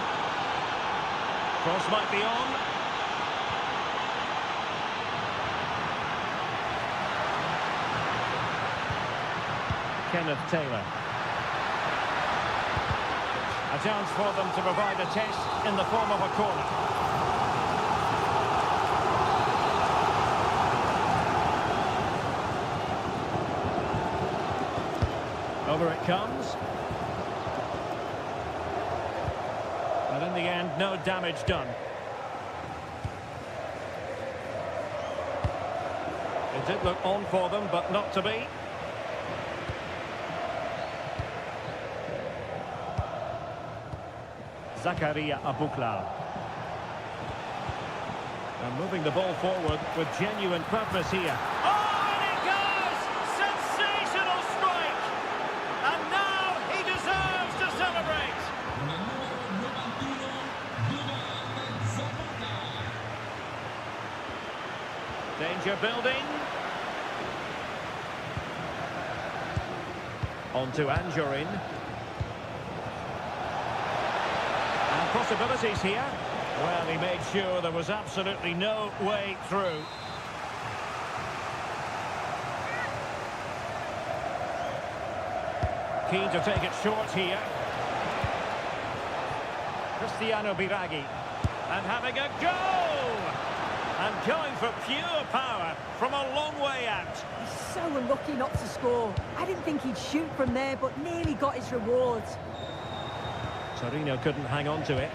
Cross might be on. Kenneth Taylor. A chance for them to provide a test in the form of a corner. Over it comes. And in the end, no damage done. It did look on for them, but not to be. Zakaria Abuklal. And moving the ball forward with genuine purpose here. Oh, and it goes! Sensational strike! And now he deserves to celebrate! Danger building. On to Anjorin. Possibilities here. Well, he made sure there was absolutely no way through. Keen to take it short here. Cristiano Biraghi. And having a go! And going for pure power from a long way out. He's so unlucky not to score. I didn't think he'd shoot from there, but nearly got his reward. Torino couldn't hang on to it.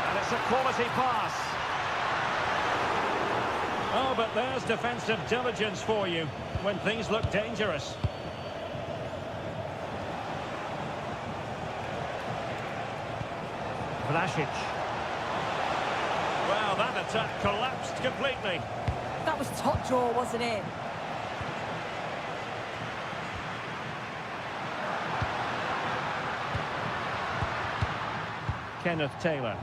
And it's a quality pass. Oh, but there's defensive diligence for you when things look dangerous. Vlasic. Well, that attack collapsed completely. That was top draw, wasn't it? Kenneth Taylor.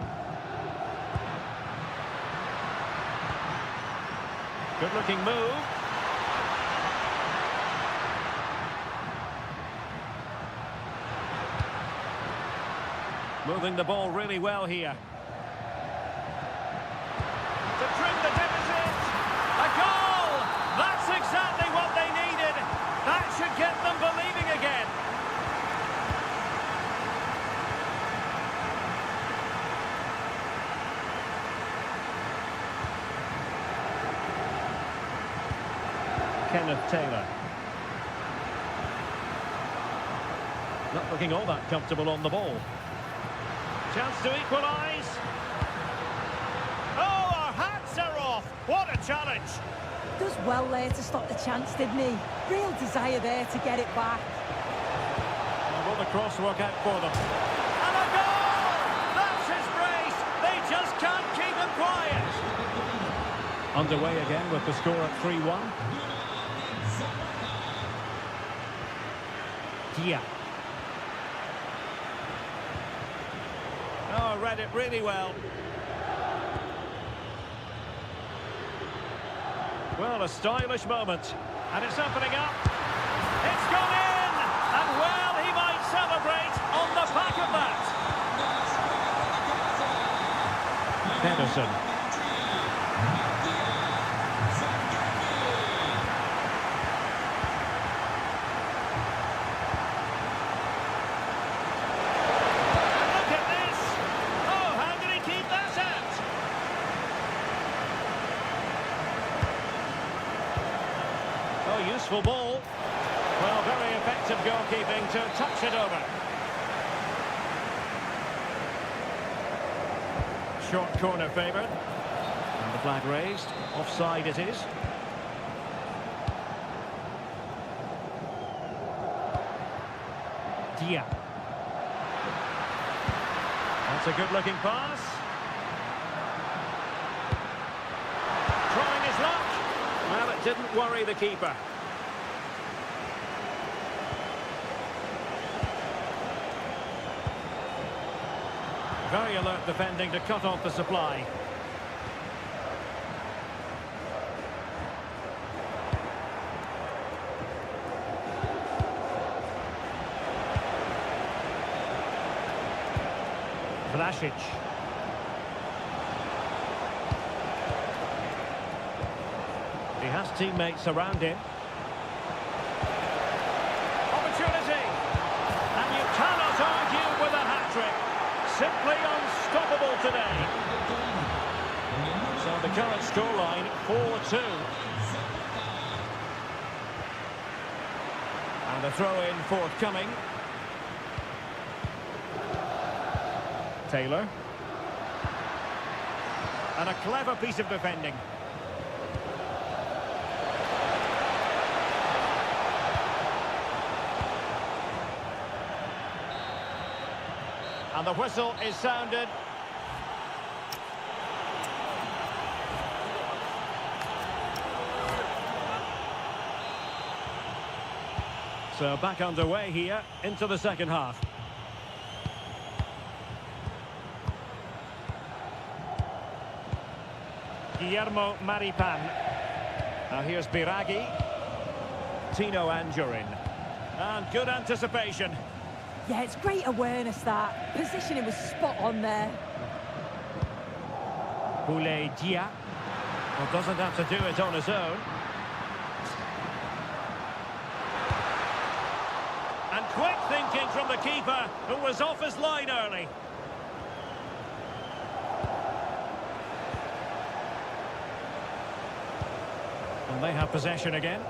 Good-looking move. Moving the ball really well here. To trim the deficit. A goal! That's exactly what they needed. That should get them believing again. Kenneth Taylor. Not looking all that comfortable on the ball. Chance to equalise. Oh, our hats are off. What a challenge. Does well there to stop the chance, didn't he? Real desire there to get it back. And will the cross work out for them? And a goal! That's his brace. They just can't keep him quiet. Underway again with the score at 3-1. Yeah. Oh, read it really well. Well, a stylish moment. And it's opening up. It's gone in! And well, he might celebrate on the back of that. Henderson. Useful ball. Well, very effective goalkeeping to touch it over. Short corner favoured. And the flag raised. Offside it is. Dia. That's a good-looking pass. Trying his luck. Well, it didn't worry the keeper. Very alert defending to cut off the supply. Vlasic. He has teammates around him. Opportunity! And you cannot argue with a hat-trick. Simply unstoppable today. So the current scoreline, 4-2. And the throw-in forthcoming. Taylor. And a clever piece of defending. And the whistle is sounded. So back underway here into the second half. Guillermo Maripan. Now here's Biraghi. Tino Anjorin. And good anticipation. Yeah, it's great awareness, that. Positioning was spot on there. Boulay Dia. Well, doesn't have to do it on his own. And quick thinking from the keeper, who was off his line early. And they have possession again.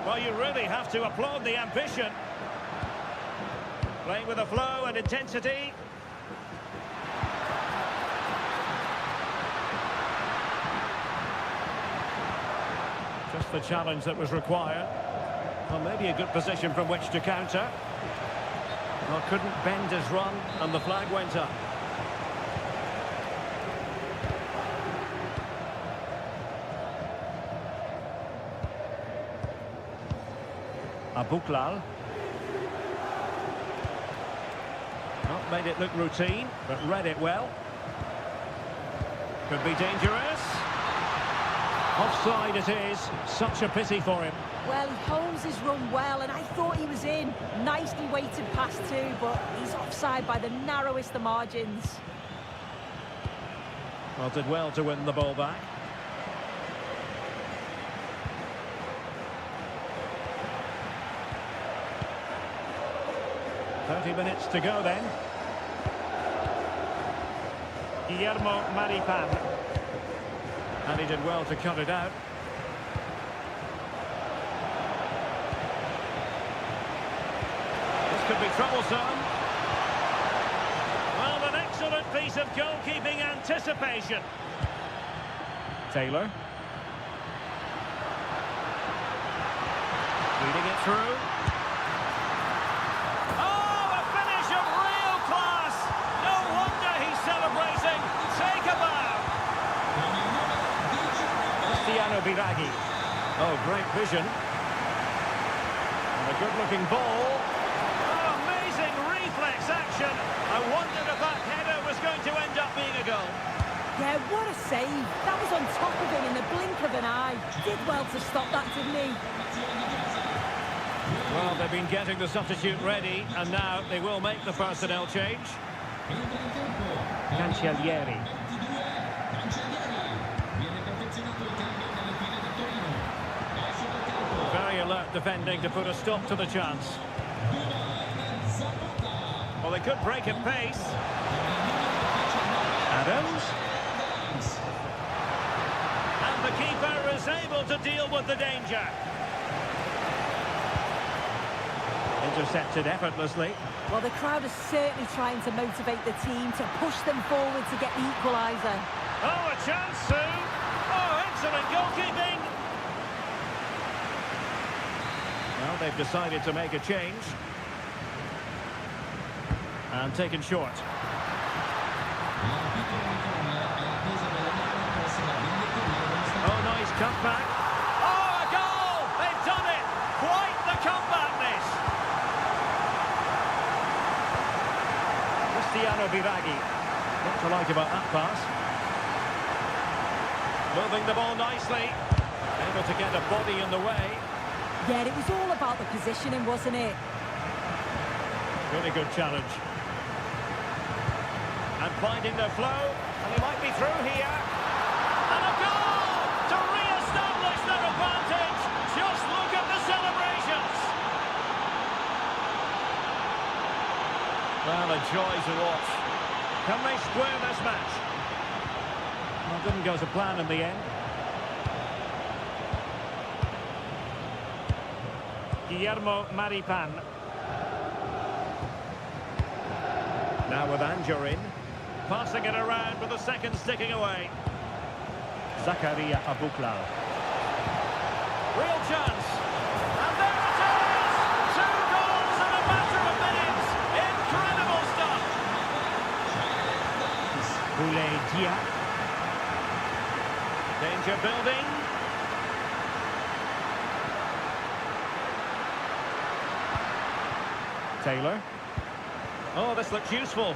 Well, you really have to applaud the ambition. Playing with a flow and intensity. Just the challenge that was required. Well, maybe a good position from which to counter. Well, couldn't bend his run, and the flag went up. Abuklal. Not made it look routine, but read it well. Could be dangerous. Offside it is. Such a pity for him. Well, he holds his run well, and I thought he was in. Nicely weighted pass too, but he's offside by the narrowest of margins. Well, did well to win the ball back. Minutes to go then. Guillermo Maripan. And he did well to cut it out. This could be troublesome. Well, an excellent piece of goalkeeping anticipation. Taylor. Leading it through. Biraghi. Oh, great vision. And a good-looking ball. Oh, amazing reflex action. I wondered if that header was going to end up being a goal. Yeah, what a save. That was on top of him in the blink of an eye. Did well to stop that, didn't he? Well, they've been getting the substitute ready, and now they will make the personnel change. Cancellieri. Very alert defending to put a stop to the chance. Well, they could break at pace. Adams. And the keeper is able to deal with the danger. Intercepted effortlessly. Well, the crowd is certainly trying to motivate the team to push them forward to get the equaliser. Oh, a chance soon. Oh, excellent goalkeeping. Well, they've decided to make a change. And taken short. Oh, nice cutback. Oh, a goal! They've done it! Quite the comeback, this! Cristiano Biraghi. What to like about that pass? Moving the ball nicely. Able to get a body in the way. Yeah, it was all about the positioning, wasn't it? Really good challenge. And finding the flow. And he might be through here. And a goal to re-establish their advantage. Just look at the celebrations. Well, a joy to watch. Can they square this match? Well, it didn't go to plan in the end. Guillermo Maripan. Now with Anjorin. Passing it around with the second sticking away. Zakaria Abuklal. Real chance. And there it is! 2 goals in a matter of minutes. Incredible stuff. Boulay Dia. Danger building. Taylor. Oh, this looks useful.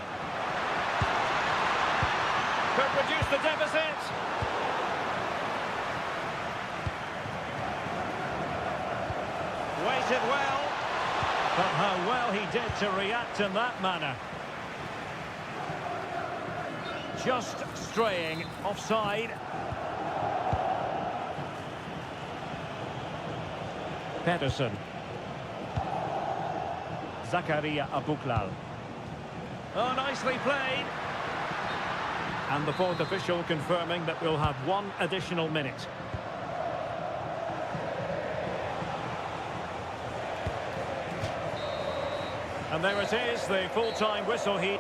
Could reduce the deficit. Waited well. But how well he did to react in that manner. Just straying offside. Pedersen. Zakaria Abuklal. Oh, nicely played. And the fourth official confirming that we'll have 1 additional minute. And there it is, the full-time whistle here.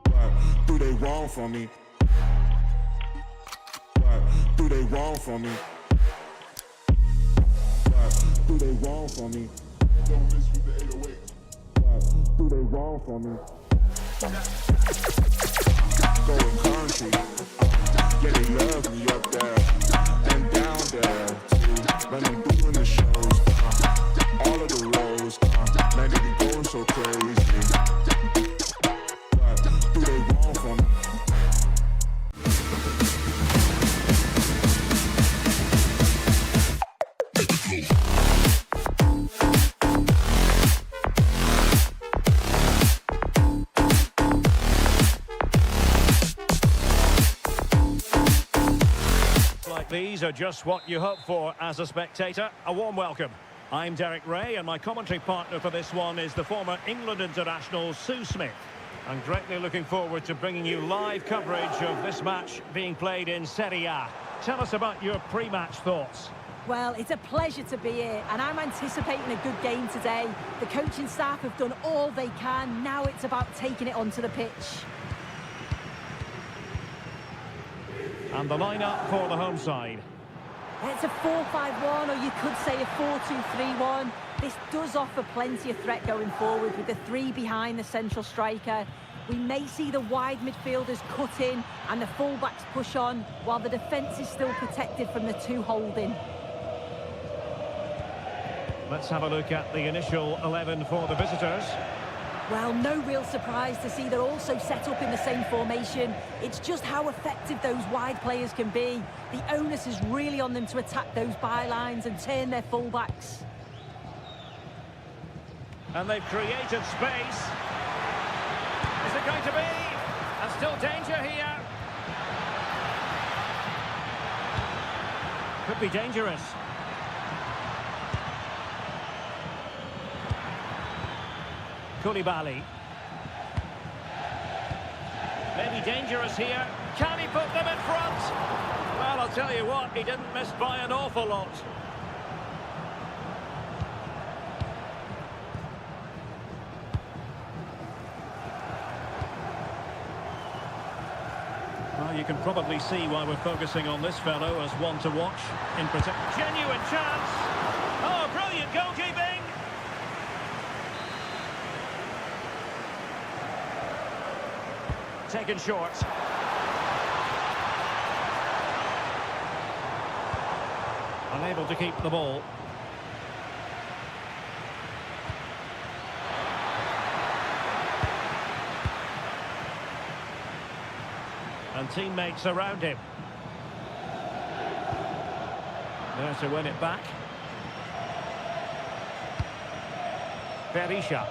What do they wrong for me? What do they wrong for me? What do they wrong for me? Don't miss with the 808. What do they wrong for me? Going country, yeah, they love me up there and down there too. When I'm doing the shows, all of the roads, man, they be going so crazy. What do they wrong for me? These are just what you hope for as a spectator. A warm welcome. I'm Derek Ray, and my commentary partner for this one is the former England international Sue Smith. I'm greatly looking forward to bringing you live coverage of this match being played in Serie A. Tell us about your pre-match thoughts. Well, it's a pleasure to be here, and I'm anticipating a good game today. The coaching staff have done all they can. Now it's about taking it onto the pitch. And the lineup for the home side. It's a 4-5-1, or you could say a 4-2-3-1. This does offer plenty of threat going forward with the 3 behind the central striker. We may see the wide midfielders cut in and the fullbacks push on, while the defence is still protected from the 2 holding. Let's have a look at the initial 11 for the visitors. Well, no real surprise to see they're also set up in the same formation. It's just how effective those wide players can be. The onus is really on them to attack those bylines and turn their fullbacks. And they've created space. Is it going to be? And still danger here. Could be dangerous. Koulibaly. Maybe dangerous here. Can he put them in front? Well, I'll tell you what, he didn't miss by an awful lot. you can probably see why we're focusing on this fellow as one to watch in particular. Genuine chance. Oh, brilliant goalkeeping. Taken short. Unable to keep the ball. And teammates around him. There to win it back. Berisha.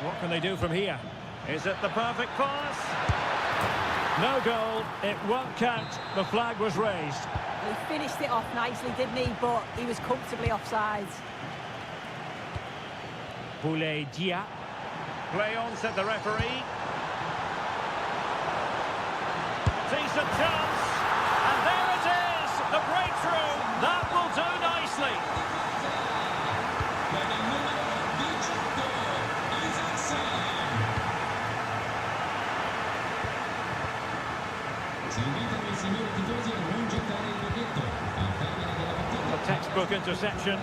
What can they do from here? Is it the perfect pass? No goal. It won't count. The flag was raised. He finished it off nicely, didn't he? But he was comfortably offside. Boulay Dia. Play on, said the referee. Decent chance. And there it is. The breakthrough. That will do nicely. A textbook interception.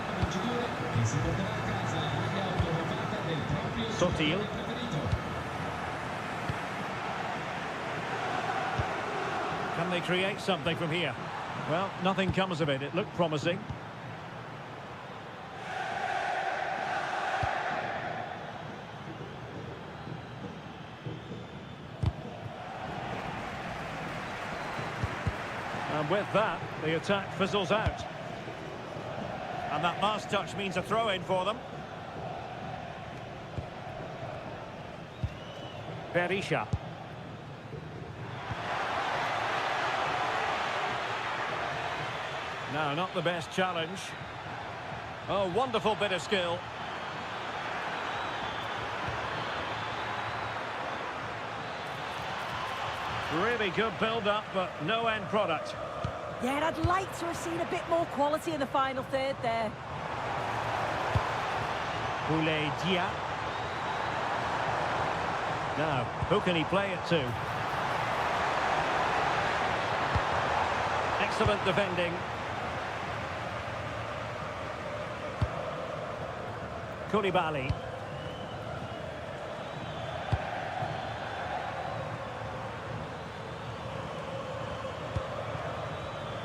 Sotil. Can they create something from here? Well, nothing comes of it. It looked promising. And with that, the attack fizzles out. And that last touch means a throw-in for them. Berisha. No, not the best challenge. Oh, wonderful bit of skill. Really good build-up, but no end product. Yeah, I'd like to have seen a bit more quality in the final third there. Boulay Dia. Now, who can he play it to? Excellent defending. Koulibaly.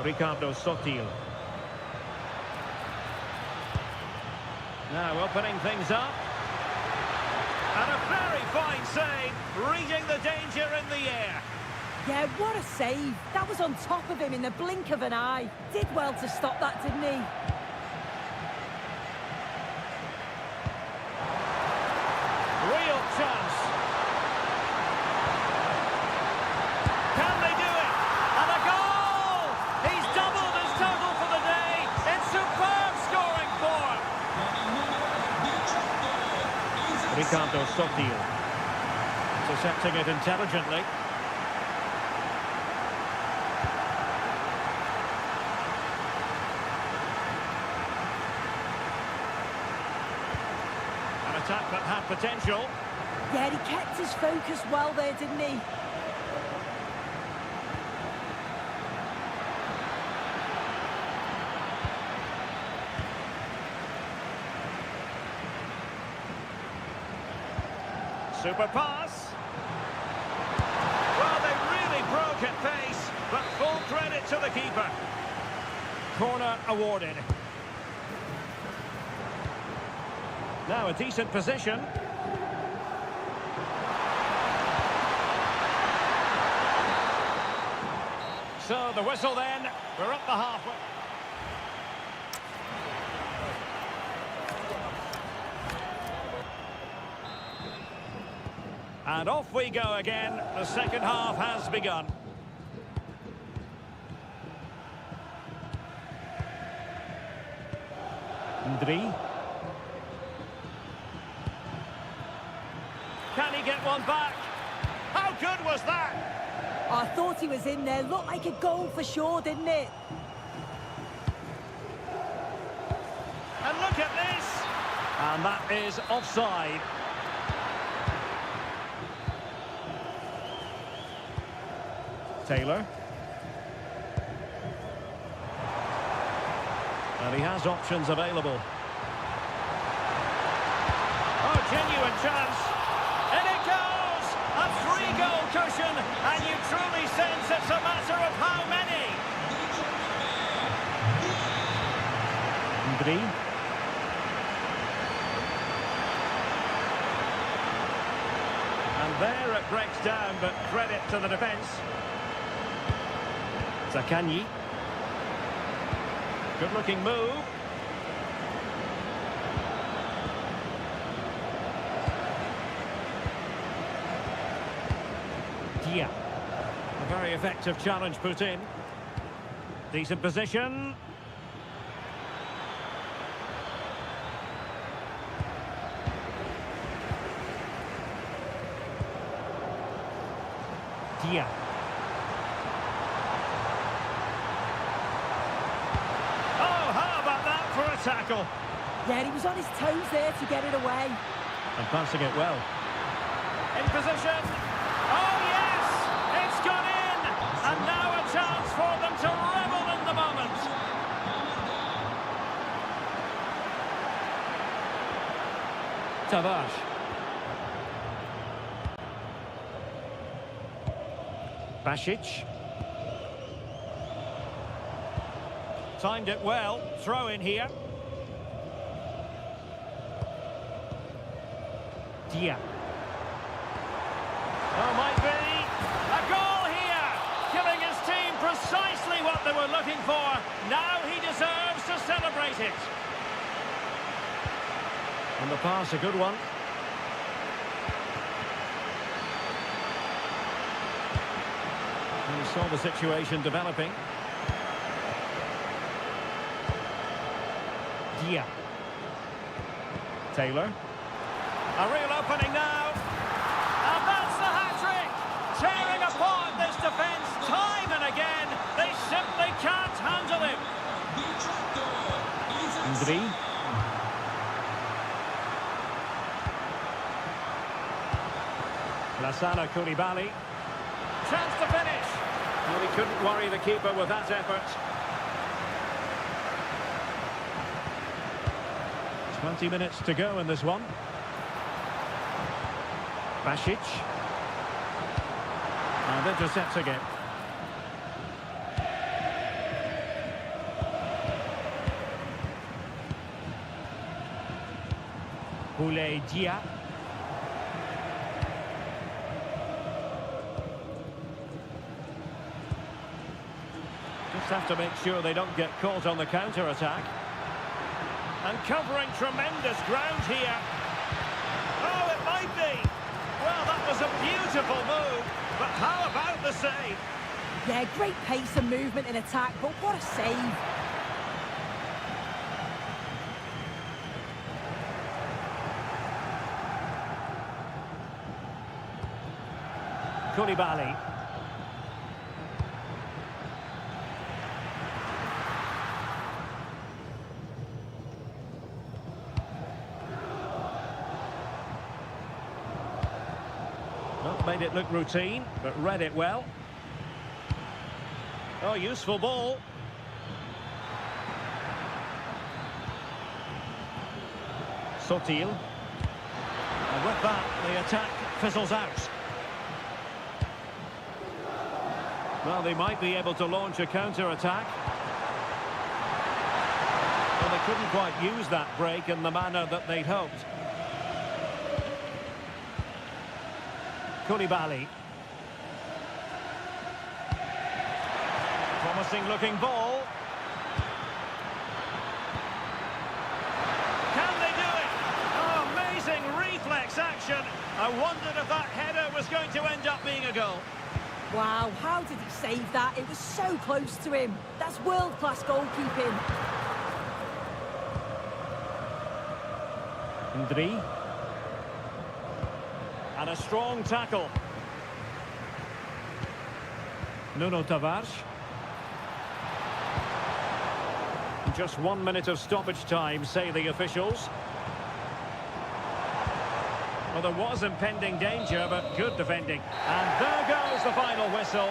Ricardo Sotil. Now opening things up. And a very fine save, reading the danger in the air. Yeah, what a save. That was on top of him in the blink of an eye. Did well to stop that, didn't he? Real chance. Can they do it? And a goal! He's doubled his total for the day. It's superb scoring form. Ricardo Sotil. Intercepting it intelligently. An attack that had potential. Yeah, he kept his focus well there, didn't he? Super pass. Well, they really broke at pace, but full credit to the keeper. Corner awarded. Now a decent position. So the whistle then. We're up the halfway. And off we go again. The second half has begun. Ndri. Can he get one back? How good was that? I thought he was in there. Looked like a goal for sure, didn't it? And look at this. And that is offside. Taylor. And he has options available. Oh, genuine chance. And it goes! A 3-goal cushion, and you truly sense it's a matter of how many. Ndri. And there it breaks down, but credit to the defence. Zakanyi. Good-looking move. Dia. A very effective challenge put in. Decent position. Dia. Tackle. Yeah, he was on his toes there to get it away. And passing it well. In position. Oh, yes! It's gone in! And now a chance for them to revel in the moment. Tavares. Basic. Timed it well. Throw in here. Dia. Oh, might be a goal here, giving his team precisely what they were looking for. Now he deserves to celebrate it. And the pass, a good one. And he saw the situation developing. Dia. Taylor. A real opening now. And that's the hat-trick. Tearing apart this defence time and again. They simply can't handle him. Ndri. Lassana Koulibaly. Chance to finish. Well, he couldn't worry the keeper with that effort. 20 minutes to go in this one. Basic. And intercepts again. Boulay Dia. Just have to make sure they don't get caught on the counter-attack. And covering tremendous ground here. Oh, it might be. Well, that was a beautiful move. But how about the save? Yeah, great pace and movement in attack, but what a save. Koulibaly. Not made it look routine, but read it well. Oh, useful ball. Sotil. And with that, the attack fizzles out. Well, they might be able to launch a counter-attack. Well, they couldn't quite use that break in the manner that they'd hoped. Koulibaly. Promising looking ball. Can they do it? Oh, amazing reflex action. I wondered if that header was going to end up being a goal. Wow, how did he save that? It was so close to him. That's world-class goalkeeping. Ndri. And a strong tackle. Nuno Tavares. Just 1 minute of stoppage time, say the officials. Well, there was impending danger, but good defending. And there goes the final whistle.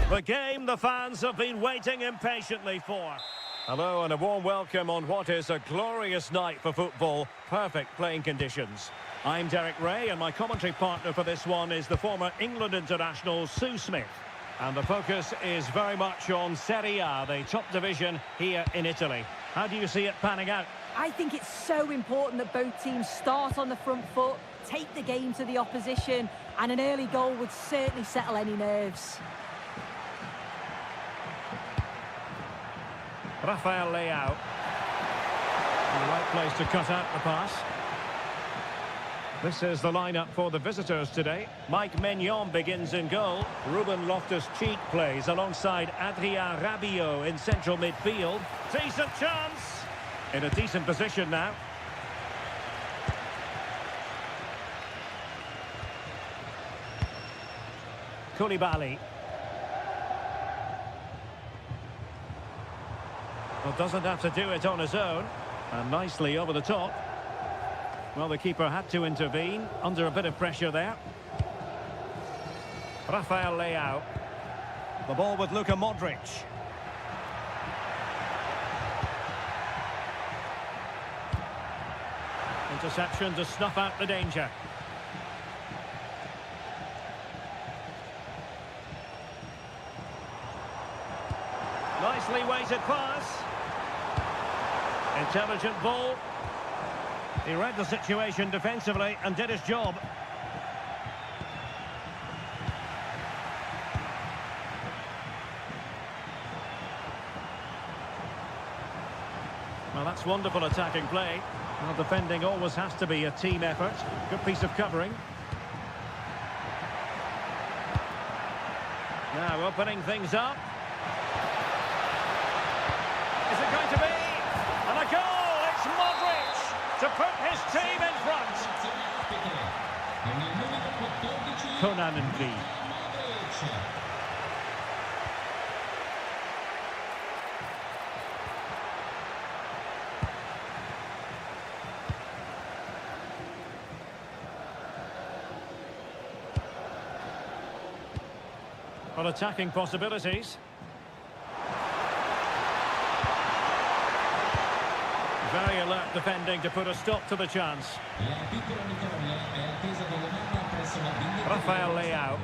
The game the fans have been waiting impatiently for. Hello and a warm welcome on what is a glorious night for football. Perfect playing conditions. I'm Derek Ray and my commentary partner for this one is the former England international Sue Smith. And the focus is very much on Serie A, the top division here in Italy. How do you see it panning out? I think it's so important that both teams start on the front foot, take the game to the opposition, and an early goal would certainly settle any nerves. Rafael Leao. In the right place to cut out the pass. This is the lineup for the visitors today. Mike Maignan begins in goal. Ruben Loftus-Cheek plays alongside Adrien Rabiot in central midfield. Decent chance. In a decent position now. Koulibaly. Well, doesn't have to do it on his own. And nicely over the top. Well, the keeper had to intervene. Under a bit of pressure there. Rafael Leao. The ball with Luka Modric. Interception to snuff out the danger. Nicely weighted pass. Intelligent ball. He read the situation defensively and did his job. Well, that's wonderful attacking play. Well, defending always has to be a team effort. Good piece of covering. Now opening things up. Is it going to be? And a goal! It's Modric to put his team in front. Conan and Lee. Well, attacking possibilities. Very alert defending to put a stop to the chance. Rafael Leao.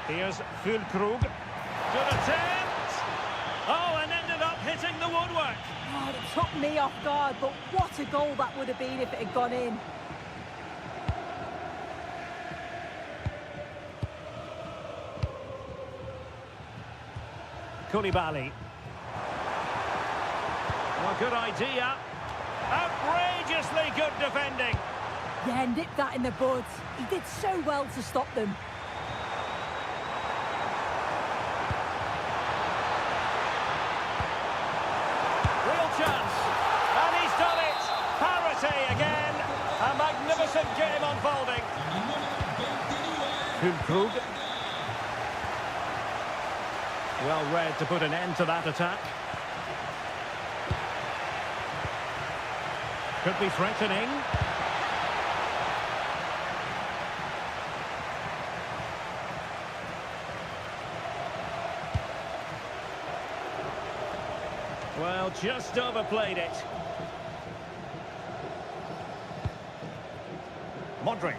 Here's Füllkrug. Good attempt! Oh, and ended up hitting the woodwork. Oh, it took me off guard, but what a goal that would have been if it had gone in. Koulibaly. Well, good idea. Outrageously good defending. Yeah, nipped that in the bud. He did so well to stop them. Real chance. And he's done it. Parity again. A magnificent game unfolding. Füllkrug. Well read to put an end to that attack. Could be threatening. Well, just overplayed it. Modric.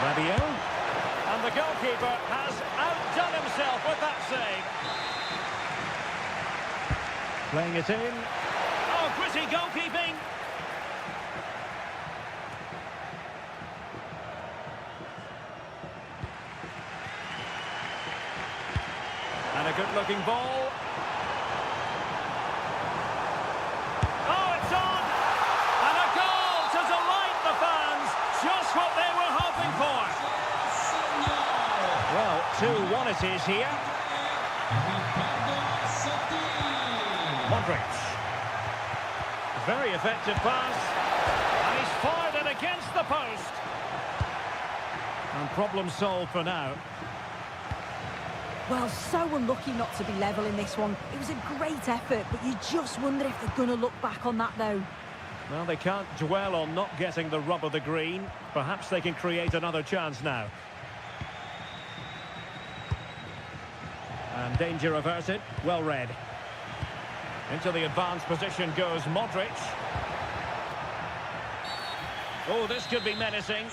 Rabiot. And the goalkeeper has outdone himself with that save. Playing it in. Oh, pretty goalkeeping. And a good-looking ball. Oh, it's on! And a goal to delight the fans. Just what they were hoping for. Well, 2-1 it is here. Modric. Very effective pass. And he's fired it against the post. And problem solved for now. Well, so unlucky not to be level in this one. It was a great effort, but you just wonder if they're going to look back on that, though. Well, they can't dwell on not getting the rub of the green. Perhaps they can create another chance now. And danger averted. Well read. Into the advanced position goes Modric. Oh, this could be menacing.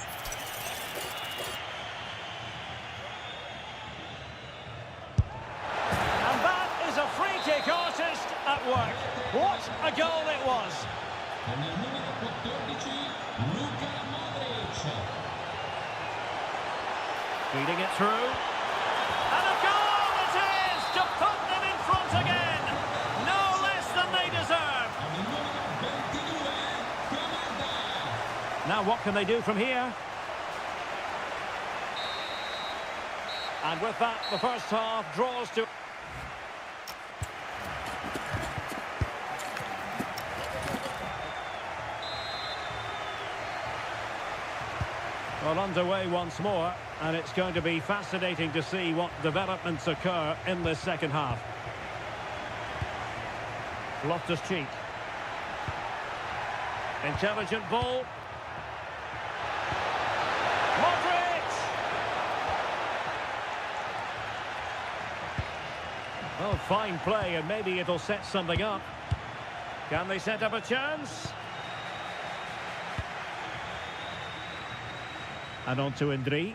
And that is a free kick artist at work. What a goal it was. Feeding it through. And a goal it is to put them in front again. No less than they deserve. Now what can they do from here? And with that, the first half draws to... Well, underway once more, and it's going to be fascinating to see what developments occur in this second half. Loftus-Cheek. Intelligent ball. Modric! Oh, fine play, and maybe it'll set something up. Can they set up a chance? And on to Indri.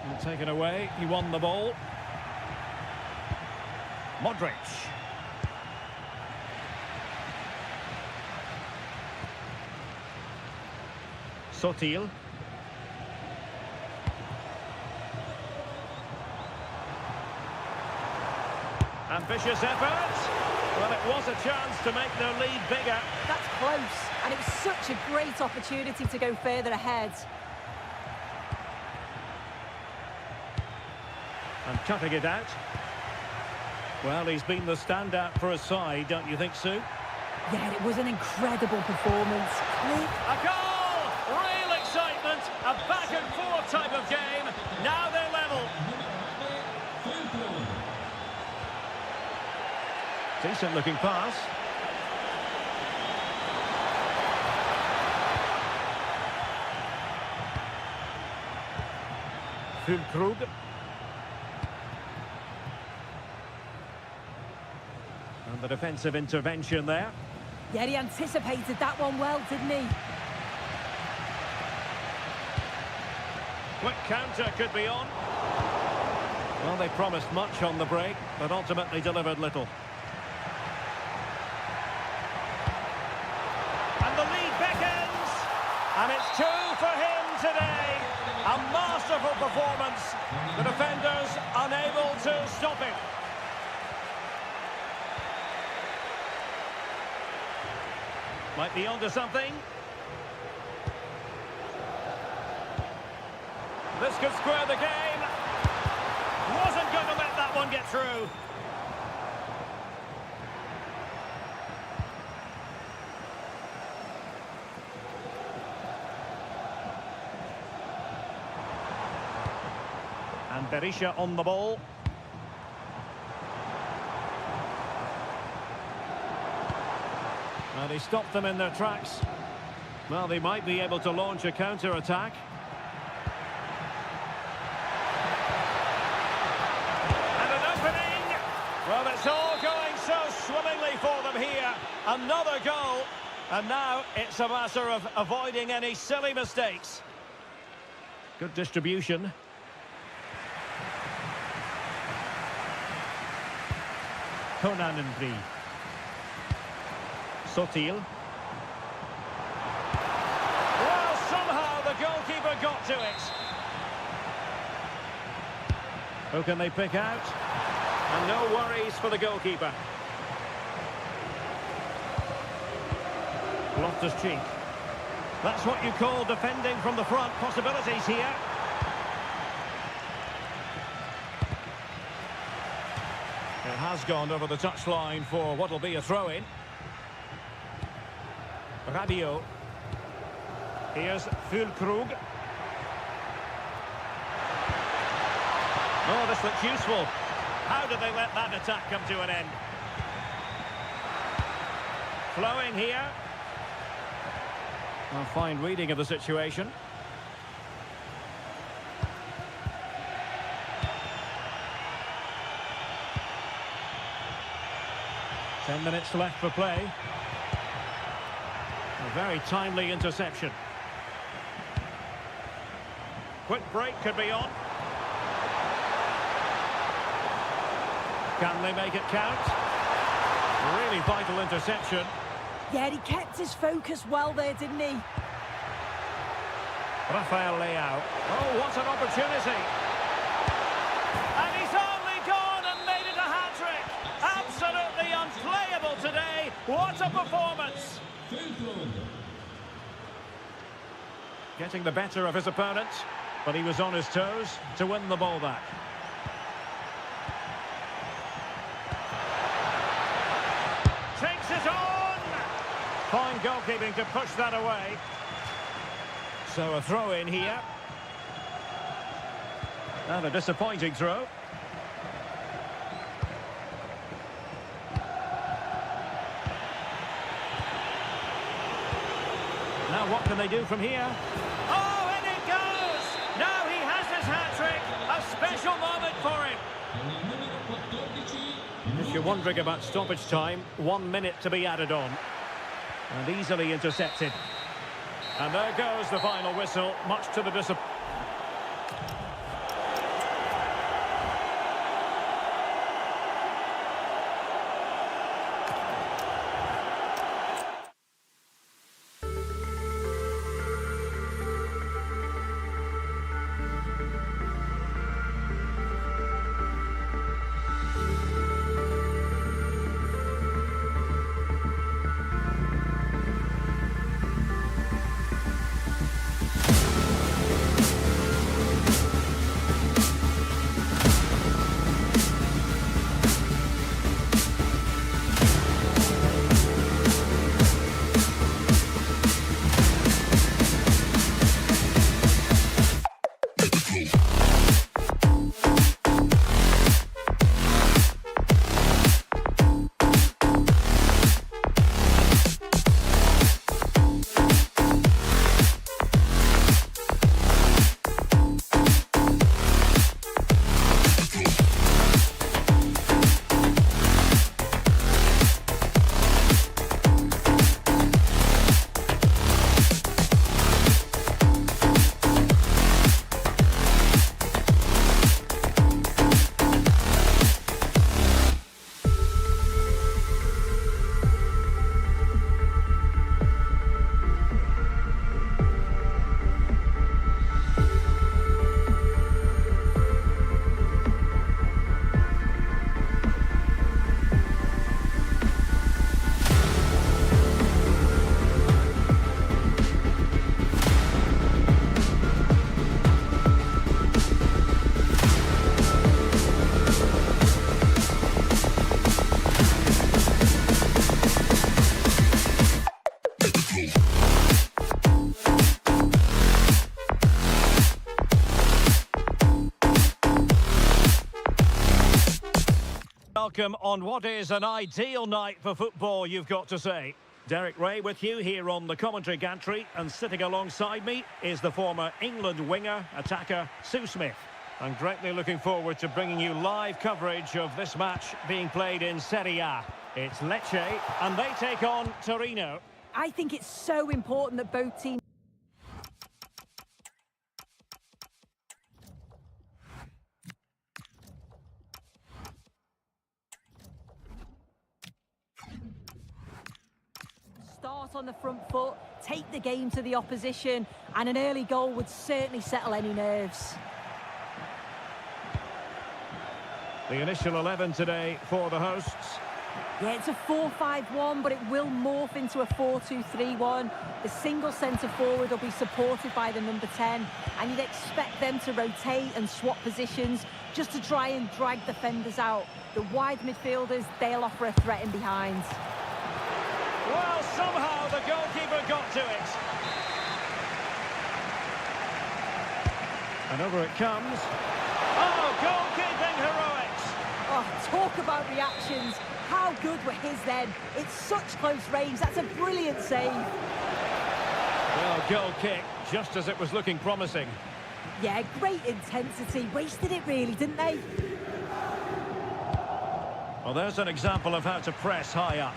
And taken away, he won the ball. Modric. Sotil. Ambitious effort. Well, it was a chance to make their lead bigger. That's close, and it was such a great opportunity to go further ahead. And cutting it out. Well, he's been the standout for his side, don't you think, Sue? Yeah, it was an incredible performance. Click. A goal! Real excitement! A back-and-forth type of game. Now they're level. Decent looking pass. Füllkrug. And the defensive intervention there. Yeah, he anticipated that one well, didn't he? Quick counter could be on. Well, they promised much on the break, but ultimately delivered little. And it's 2 for him today. A masterful performance. The defenders unable to stop it. Might be onto something. This could square the game. Wasn't going to let that one get through. And Berisha on the ball. Well, they stopped them in their tracks. Well, they might be able to launch a counter-attack. And an opening! Well, it's all going so swimmingly for them here. Another goal. And now it's a matter of avoiding any silly mistakes. Good distribution. Conan Indri. Sotil. Well, somehow the goalkeeper got to it. Who can they pick out? And no worries for the goalkeeper. Loftus-Cheek. That's what you call defending from the front. Possibilities here. It has gone over the touchline for what will be a throw-in. Rabiot. Here's Füllkrug. Oh, this looks useful. How did they let that attack come to an end? Flowing here. A fine reading of the situation. Ten minutes left for play. A very timely interception. Quick break could be on. Can they make it count? Really vital interception. Yeah, he kept his focus well there, didn't he? Rafael Leao. Oh, what an opportunity. And he's only gone and made it a hat-trick. Absolutely unplayable today. What a performance. Getting the better of his opponent, but he was on his toes to win the ball back. Takes it on! Fine goalkeeping to push that away. So a throw in here. And a disappointing throw. Now what can they do from here? Oh, and it goes! Now he has his hat-trick. A special moment for him. If you're wondering about stoppage time, 1 minute to be added on. And easily intercepted. And there goes the final whistle, much to the disappointment. Welcome on what is an ideal night for football, you've got to say. Derek Ray with you here on the commentary gantry, and sitting alongside me is the former England winger, attacker, Sue Smith. I'm greatly looking forward to bringing you live coverage of this match being played in Serie A. It's Lecce, and they take on Torino. I think it's so important that both teams start on the front foot, take the game to the opposition, and an early goal would certainly settle any nerves. The initial 11 today for the hosts. Yeah, it's a 4-5-1, but it will morph into a 4-2-3-1. The single centre forward will be supported by the number 10, and you'd expect them to rotate and swap positions just to try and drag defenders out. The wide midfielders, they'll offer a threat in behind. Well, somehow the goalkeeper got to it. And over it comes. Oh, goalkeeping heroics. Oh, talk about reactions. How good were his then? It's such close range. That's a brilliant save. Well, goal kick, just as it was looking promising. Yeah, great intensity. Wasted it really, didn't they? Well, there's an example of how to press high up.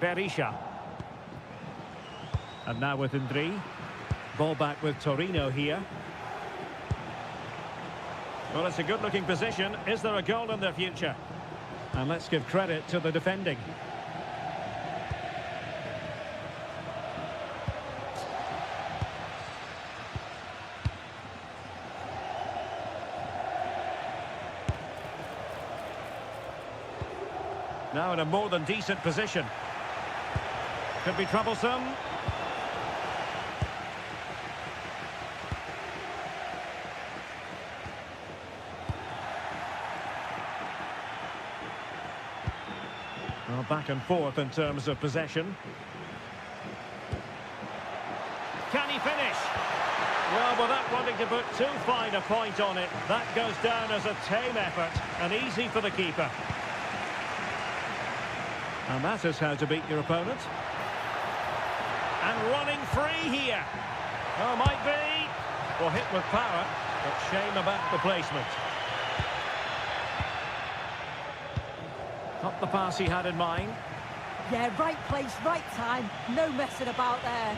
Berisha. And now with Ndri. Ball back with Torino here. Well, it's a good-looking position. Is there a goal in their future? And let's give credit to the defending. Now in a more than decent position. Could be troublesome. Well, back and forth in terms of possession. Can he finish? Well, without wanting to put too fine a point on it, that goes down as a tame effort and easy for the keeper. And that is how to beat your opponent. And running free here. Oh, might be. Well, hit with power, but shame about the placement. Not the pass he had in mind. Yeah, right place, right time. No messing about there.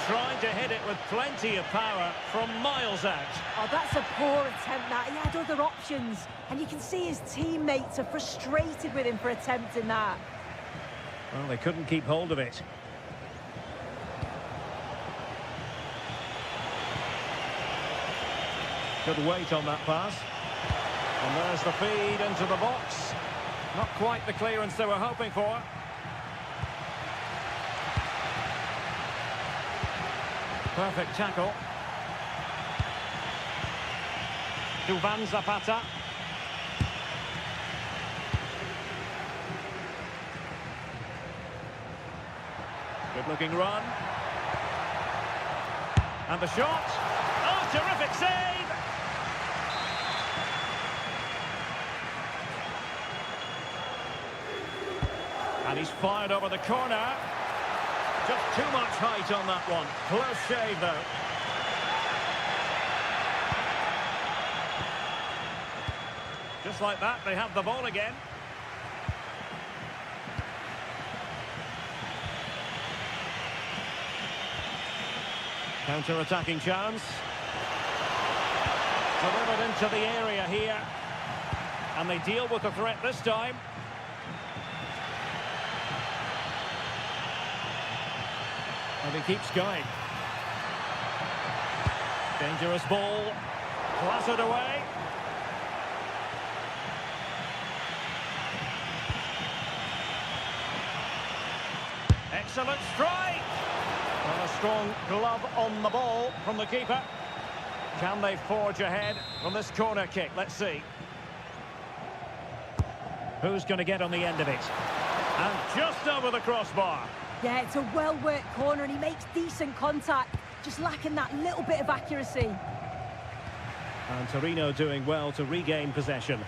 Trying to hit it with plenty of power from miles out. Oh, that's a poor attempt, that. He had other options. And you can see his teammates are frustrated with him for attempting that. Well, they couldn't keep hold of it. Good weight on that pass. And there's the feed into the box. Not quite the clearance they were hoping for. Perfect tackle. Duvan Zapata. Good looking run. And the shot. Oh, terrific save! And he's fired over the corner. Just too much height on that one. Close shave, though. Just like that, they have the ball again. Counter-attacking chance. Delivered into the area here. And they deal with the threat this time. And he keeps going. Dangerous ball. Clattered away. Excellent strike. And a strong glove on the ball from the keeper. Can they forge ahead from this corner kick? Let's see. Who's going to get on the end of it? And just over the crossbar. Yeah, it's a well-worked corner and he makes decent contact, just lacking that little bit of accuracy. And Torino doing well to regain possession.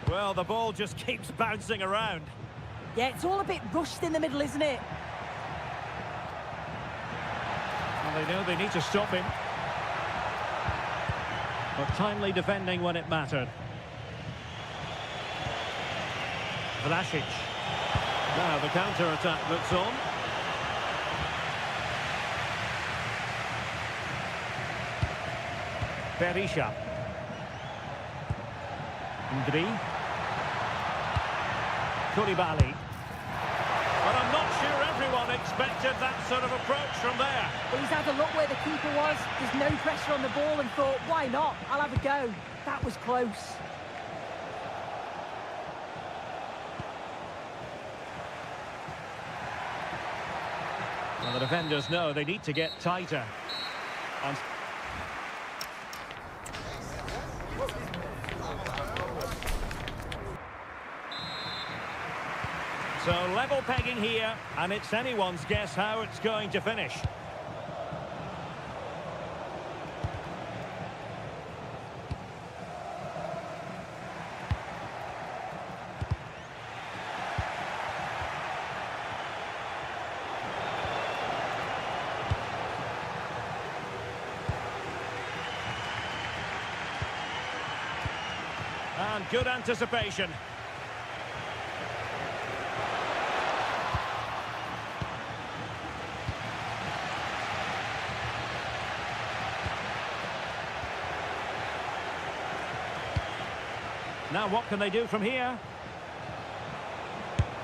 Well, the ball just keeps bouncing around. Yeah, it's all a bit rushed in the middle, isn't it? Well, they know they need to stop him. But timely defending when it mattered. Vlasic. Now the counter-attack looks on. Berisha. Ndri. Koulibaly. But I'm not sure everyone expected that sort of approach from there. But he's had a look where the keeper was. There's no pressure on the ball and thought, why not? I'll have a go. That was close. Well, the defenders know they need to get tighter. And so level pegging here, and it's anyone's guess how it's going to finish. And good anticipation. Now what can they do from here?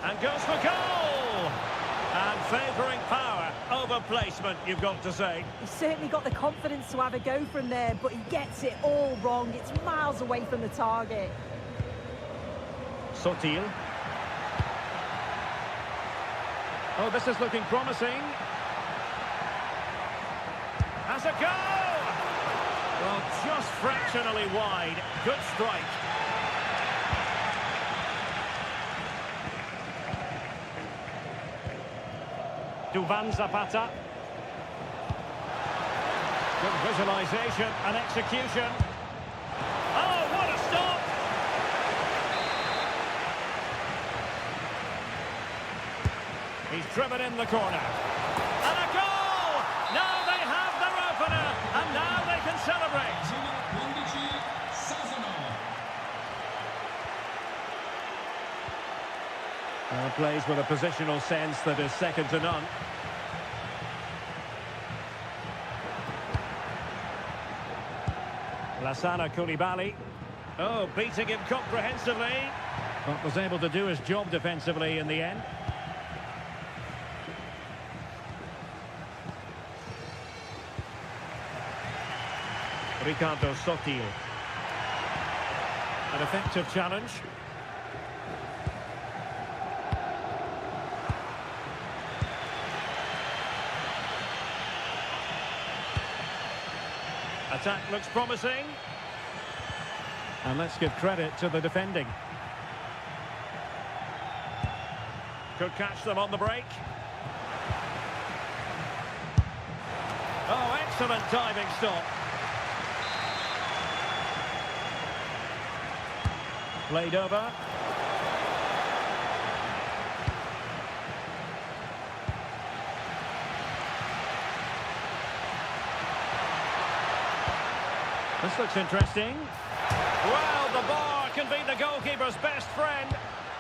And goes for goal! And favouring power over placement, you've got to say. He's certainly got the confidence to have a go from there, but he gets it all wrong. It's miles away from the target. Sotil. Oh, this is looking promising. Has a go! Well, just fractionally wide. Good strike. Duvan Zapata. Good visualization and execution. Oh, what a stop! He's driven in the corner. And a goal! Now they have their opener, and now they can celebrate. Plays with a positional sense that is second to none. Lassana Koulibaly. Oh, beating him comprehensively. But was able to do his job defensively in the end. Ricardo Sotil. An effective challenge. Attack looks promising. And let's give credit to the defending. Could catch them on the break. Oh, excellent diving stop. Played over. This looks interesting. Well, the bar can be the goalkeeper's best friend.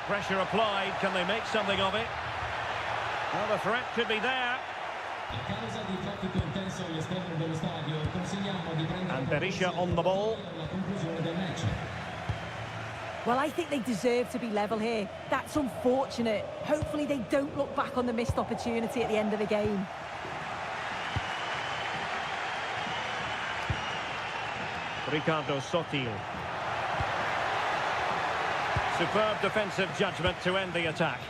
Pressure applied. Can they make something of it? Well, the threat could be there. And Berisha on the ball. Well, I think they deserve to be level here. That's unfortunate. Hopefully they don't look back on the missed opportunity at the end of the game. Ricardo Sotil. Superb defensive judgment to end the attack.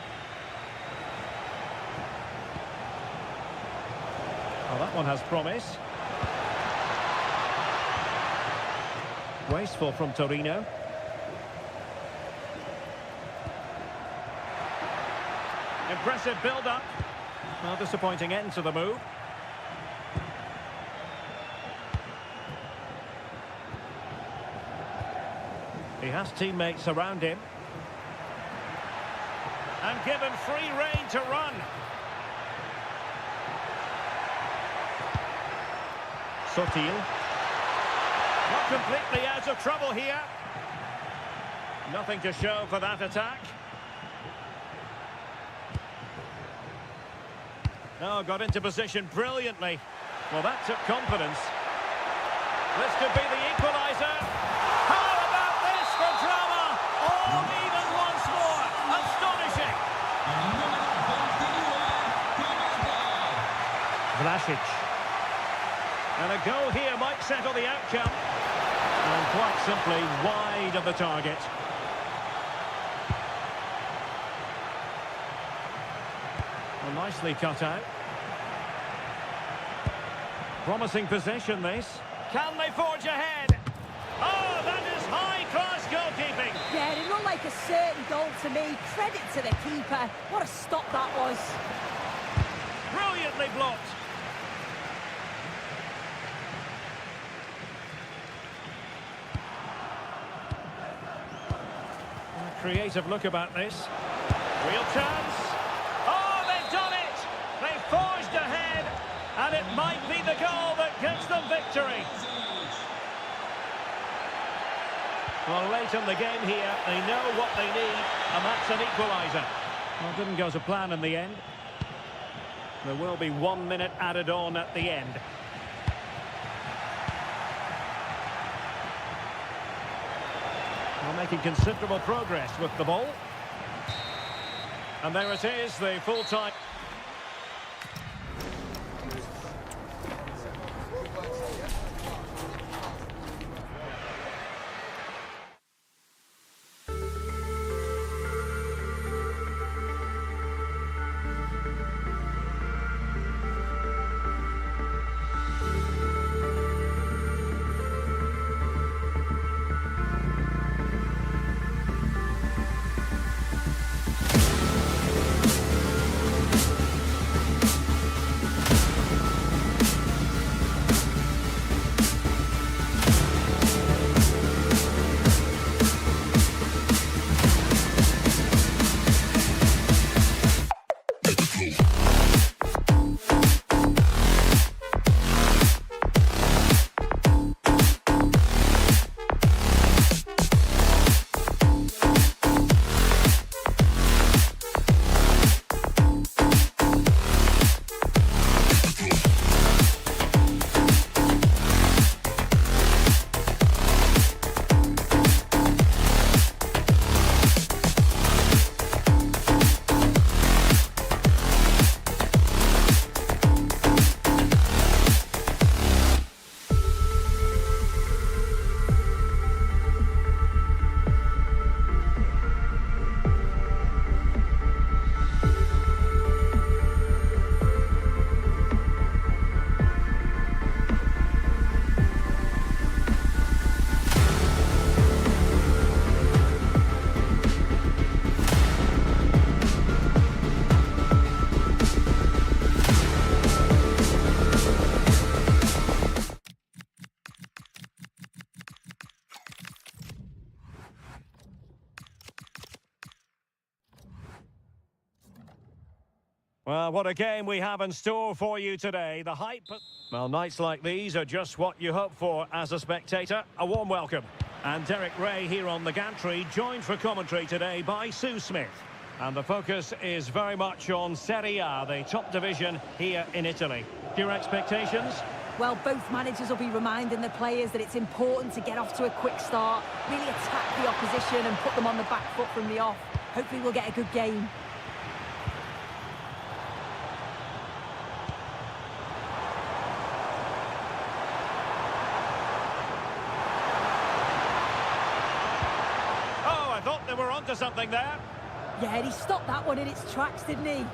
Oh, that one has promise. Wasteful from Torino. Impressive build-up. Well, disappointing end to the move. He has teammates around him. And given free rein to run. Sotil. Not completely out of trouble here. Nothing to show for that attack. Oh, got into position brilliantly. Well, that took confidence. This could be the equaliser. How about this for drama? All even once more. Astonishing. Vlasic. And a goal here might settle the outcome. And quite simply wide of the target. Well, nicely cut out. Promising possession, this. Can they forge ahead? Oh, that is high-class goalkeeping. Yeah, it looked like a certain goal to me. Credit to the keeper. What a stop that was. Brilliantly blocked. A creative look about this. Real chance. Oh, they've done it. They've forged ahead. And it might be the goal that gives them victory. Well, late in the game here, they know what they need, and that's an equaliser. Well, it didn't go to plan in the end. There will be 1 minute added on at the end. Well, making considerable progress with the ball. And there it is, the full-time... Well, what a game we have in store for you today. The hype... Well, nights like these are just what you hope for as a spectator. A warm welcome. And Derek Ray here on the gantry, joined for commentary today by Sue Smith. And the focus is very much on Serie A, the top division here in Italy. Your expectations? Well, both managers will be reminding the players that it's important to get off to a quick start, really attack the opposition and put them on the back foot from the off. Hopefully we'll get a good game. They were onto something there. Yeah, and he stopped that one in its tracks, didn't he?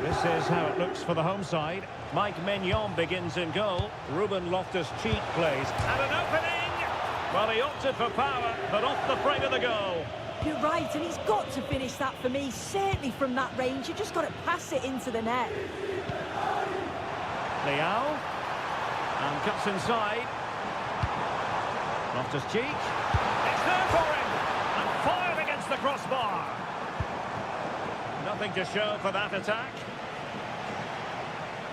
This is how it looks for the home side. Mike Maignan begins in goal. Ruben Loftus-Cheek plays. And an opening! Well, he opted for power, but off the frame of the goal. You're right, and he's got to finish that for me. Certainly from that range, you just got to pass it into the net. Leao. And cuts inside. Loftus-Cheek. It's there for him! Fired against the crossbar. Nothing to show for that attack.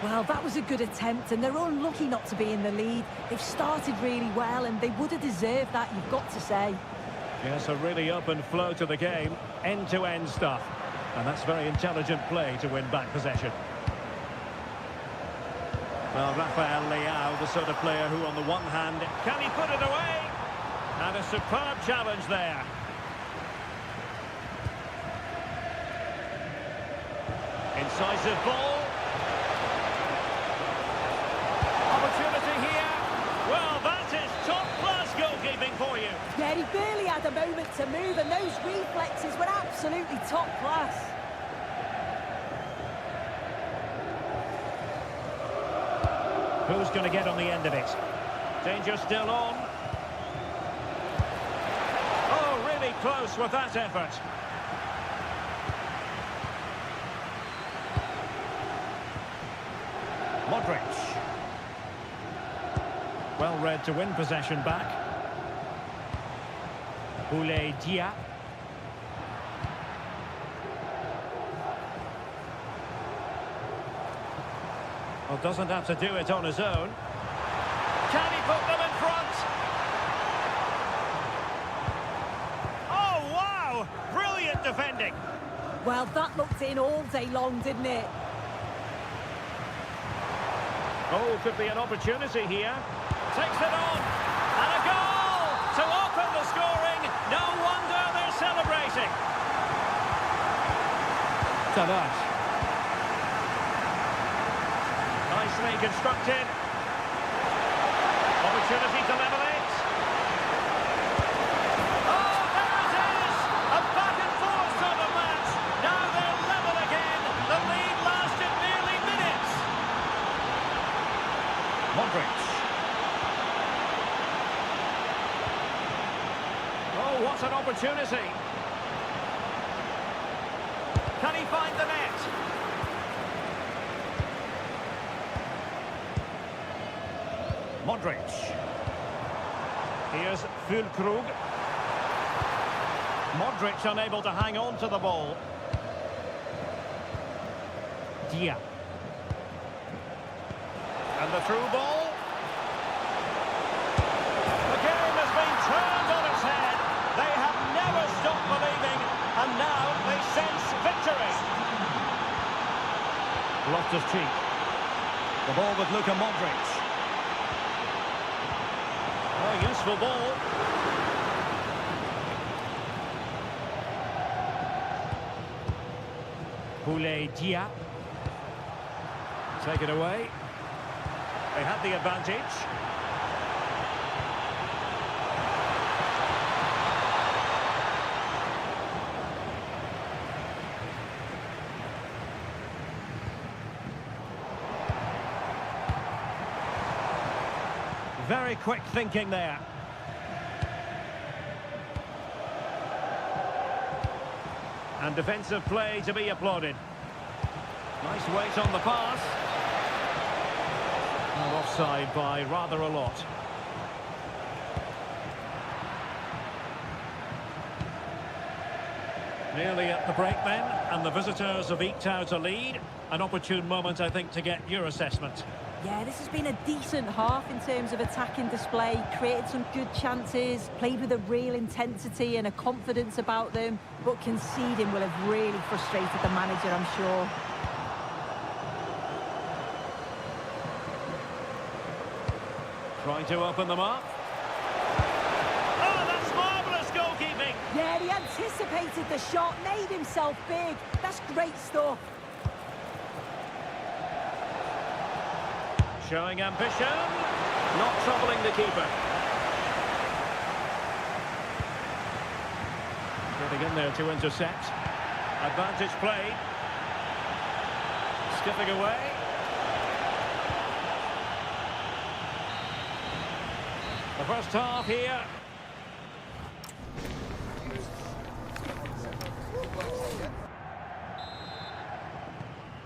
Well, that was a good attempt, and they're unlucky not to be in the lead. They've started really well, and they would have deserved that, you've got to say. Yes, a really open flow to the game. End-to-end stuff. And that's very intelligent play to win back possession. Well, Rafael Leao, the sort of player who, on the one hand, can he put it away? And a superb challenge there. Incisive ball. Opportunity here. Well, that is top-class goalkeeping for you. Yeah, he barely had a moment to move, and those reflexes were absolutely top class. Who's going to get on the end of it? Danger still on. Oh, really close with that effort. Modric. Well read to win possession back. CLA. Well, doesn't have to do it on his own. Can he put them in front? Oh, wow! Brilliant defending. Well, that looked in all day long, didn't it? Oh, could be an opportunity here. Takes it on. And a goal to open the scoring. No wonder they're celebrating. Tavares. Nicely constructed. Opportunity to level it. Oh, there it is! A back and forth sort of match. Now they're level again. The lead lasted nearly minutes. Modric. Oh, what an opportunity. Can he find the net? Modric. Here's Füllkrug. Modric unable to hang on to the ball. Dia. And the through ball. The game has been turned on its head. They have never stopped believing, and now they sense victory. Loftus-Cheek. The ball with Luka Modric. Oh, useful ball. CLA. Take it away. They had the advantage. Very quick thinking there. And defensive play to be applauded. Nice weight on the pass. And offside by rather a lot. Nearly at the break then, and the visitors have eked out a lead. An opportune moment, I think, to get your assessment. Yeah, this has been a decent half in terms of attacking display, created some good chances, played with a real intensity and a confidence about them, but conceding will have really frustrated the manager, I'm sure. Trying to open them up. Oh, that's marvellous goalkeeping! Yeah, he anticipated the shot, made himself big. That's great stuff. Showing ambition, not troubling the keeper. Getting in there to intercept. Advantage played. Skipping away. The first half here.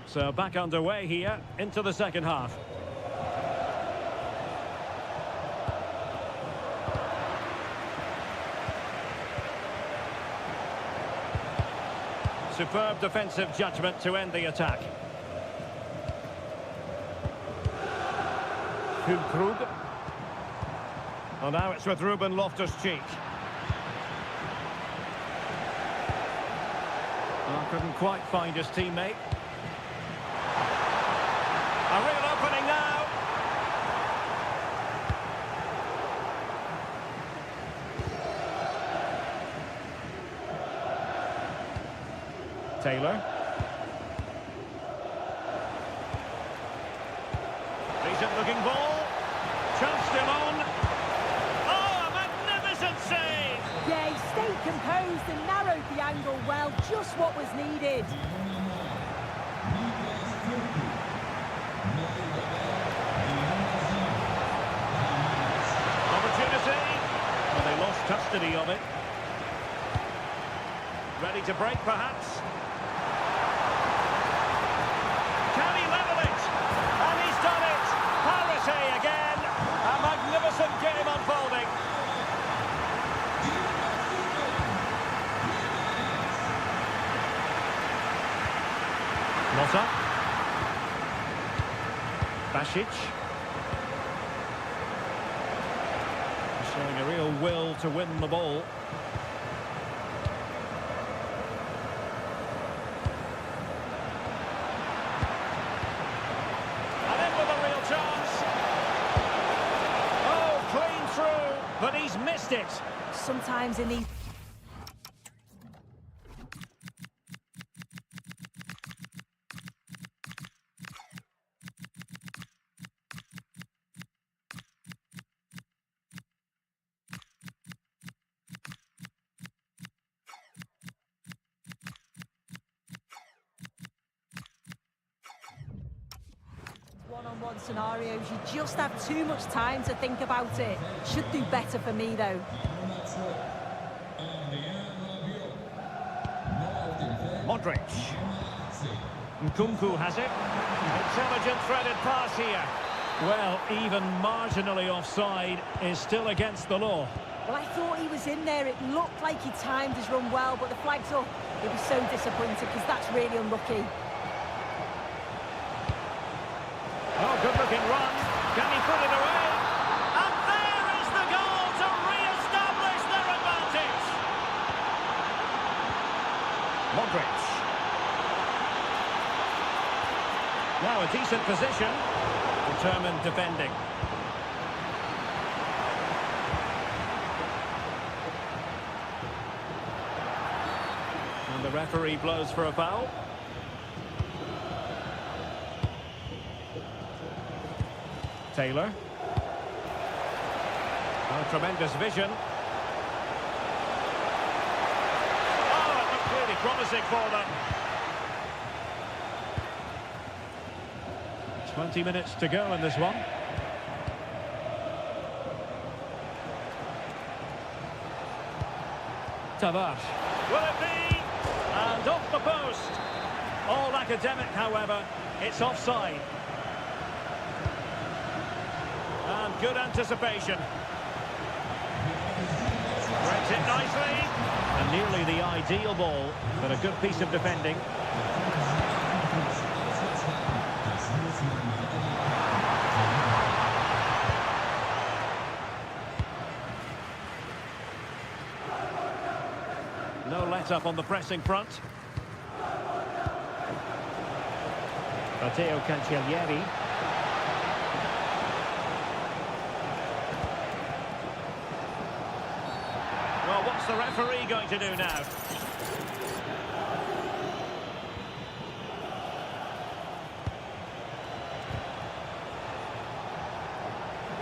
So back underway here into the second half. Superb defensive judgment to end the attack. Füllkrug. Well, now it's with Ruben Loftus-Cheek. Oh, couldn't quite find his teammate. A real opening now. Taylor. Decent looking ball. Chance still on. Oh, a magnificent save! Yeah, he stayed composed and narrowed the angle well, just what was needed. custody of it. Ready to break, perhaps. Can he level it? And he's done it. Parity again. A magnificent game unfolding. Motta. Basic. Showing a real will to win the ball. And in with a real chance. Oh, clean through, but he's missed it. Sometimes in these... one-on-one scenarios, you just have too much time to think about it. Should do better for me, though. Modric. Nkunku has it. Intelligent threaded pass here. Well, even marginally offside is still against the law. Well, I thought he was in there. It looked like he timed his run well, but the flag's up. He'll be so disappointed because that's really unlucky. Oh, good-looking run. Can he put it away? And there is the goal to re-establish their advantage. Modric. Now a decent position. Determined defending. And the referee blows for a foul. Taylor. Oh, tremendous vision. Oh, it looked really promising for them. 20 minutes to go in this one. Tavares. Will it be? And off the post. All academic, however. It's offside. And good anticipation. Breaks it nicely. And nearly the ideal ball, but a good piece of defending. No let-up on the pressing front. Matteo Cancellieri. Well, what's the referee going to do now?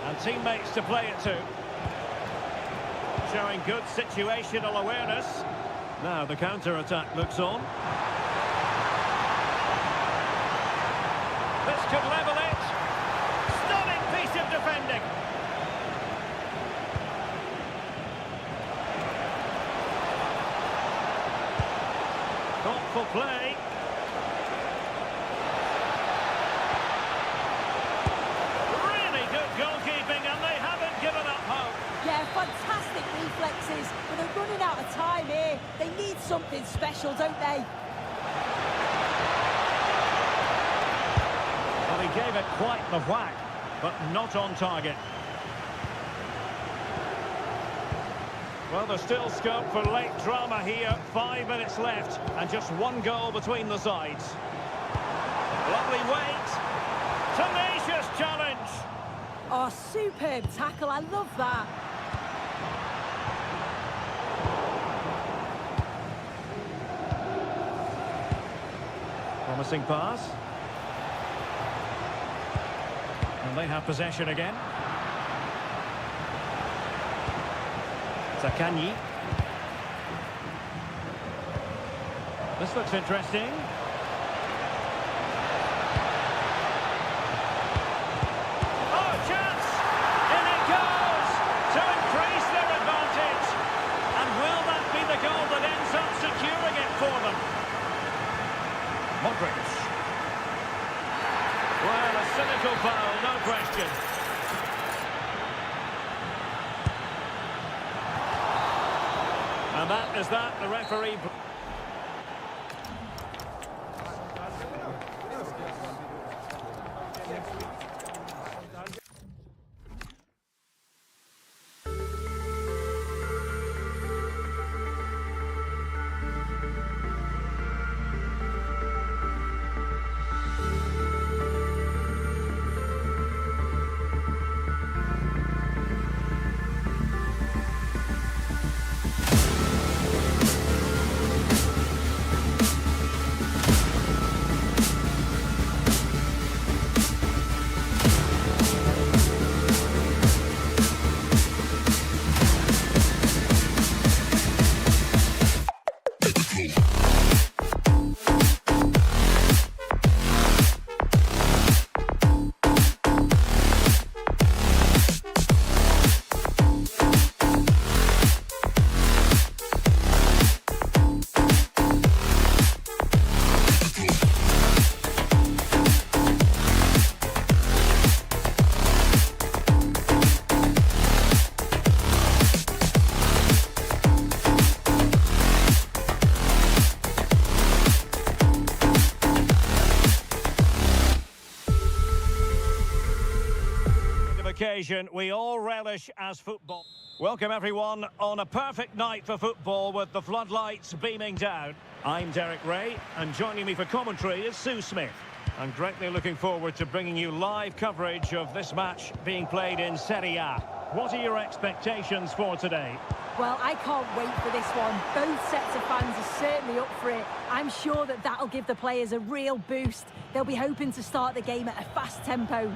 And teammates to play it to. Showing good situational awareness. Now the counter-attack looks on. This could level it. Stunning piece of defending. Thoughtful play. Really good goalkeeping, and they haven't given up hope. Yeah, fantastic reflexes, but they're running out of time here. They need something special, don't they? Well, he gave it quite the whack, but not on target. Well, there's still scope for late drama here. 5 minutes left, and just one goal between the sides. Lovely weight. Tenacious challenge. Oh, superb tackle. I love that. Promising pass. And they have possession again. Zaccagni. This looks interesting. Oh, chance! In it goes! To increase their advantage. And that is that, the referee... Occasion we all relish as football. Welcome everyone on a perfect night for football with the floodlights beaming down. I'm Derek Ray and joining me for commentary is Sue Smith. I'm greatly looking forward to bringing you live coverage of this match being played in Serie A. What are your expectations for today? Well, I can't wait for this one. Both sets of fans are certainly up for it. I'm sure that that'll give the players a real boost. They'll be hoping to start the game at a fast tempo.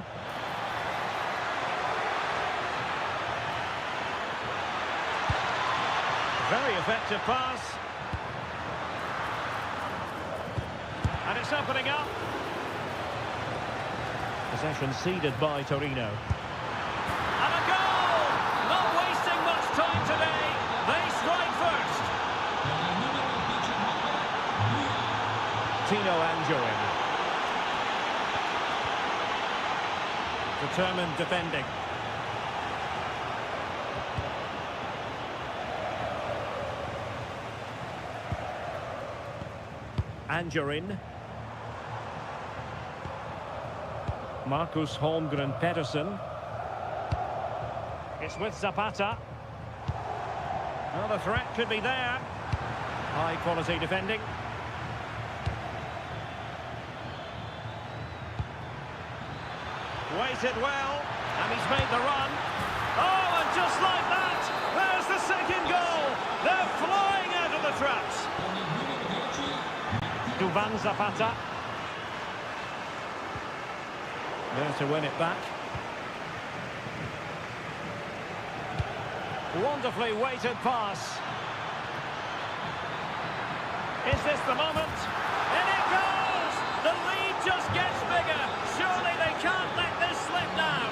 Very effective pass. And it's opening up. Possession ceded by Torino. And a goal! Not wasting much time today. They strike first. Tino Anjorin. Determined defending. Anjorin. Marcus Holmgren Pedersen. It's with Zapata. Well, the threat could be there. High quality defending. Waited well, and he's made the run. Oh, and just like that, there's the second goal. They're flying out of the traps. Duvan Zapata. There to win it back. Wonderfully weighted pass. Is this the moment? In it goes! The lead just gets bigger. Surely they can't let this slip now.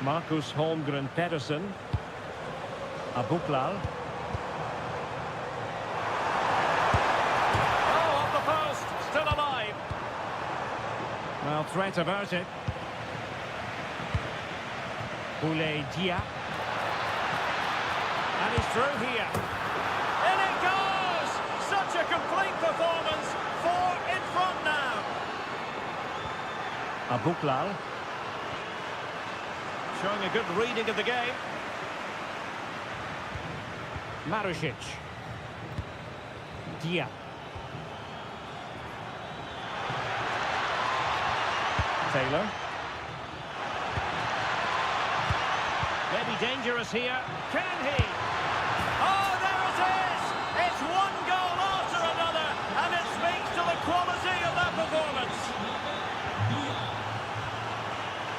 Marcus Holmgren Pedersen. Abuklal. Oh, off the post. Still alive. Well, threat averted. Boulay Dia. And he's through here. In it goes! Such a complete performance. 4 in front now. Abuklal. Showing a good reading of the game. Marusic. Dia. Taylor. Maybe dangerous here. Can he? Oh, there it is! It's one goal after another, and it speaks to the quality of that performance.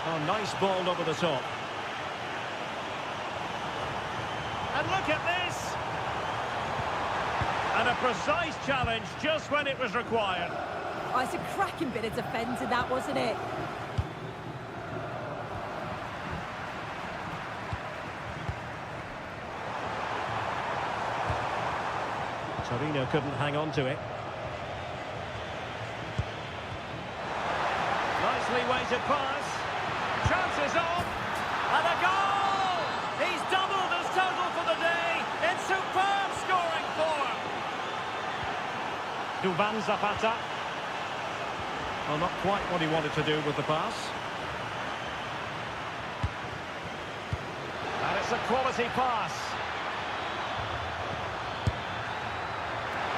Oh, nice ball over the top. And look at this! And a precise challenge just when it was required. Oh, it's a cracking bit of defending that, wasn't it? Torino couldn't hang on to it. Nicely weighted pass. his own. And a goal! He's doubled his total for the day in superb scoring form. Duvan Zapata. Well, not quite what he wanted to do with the pass. And it's a quality pass.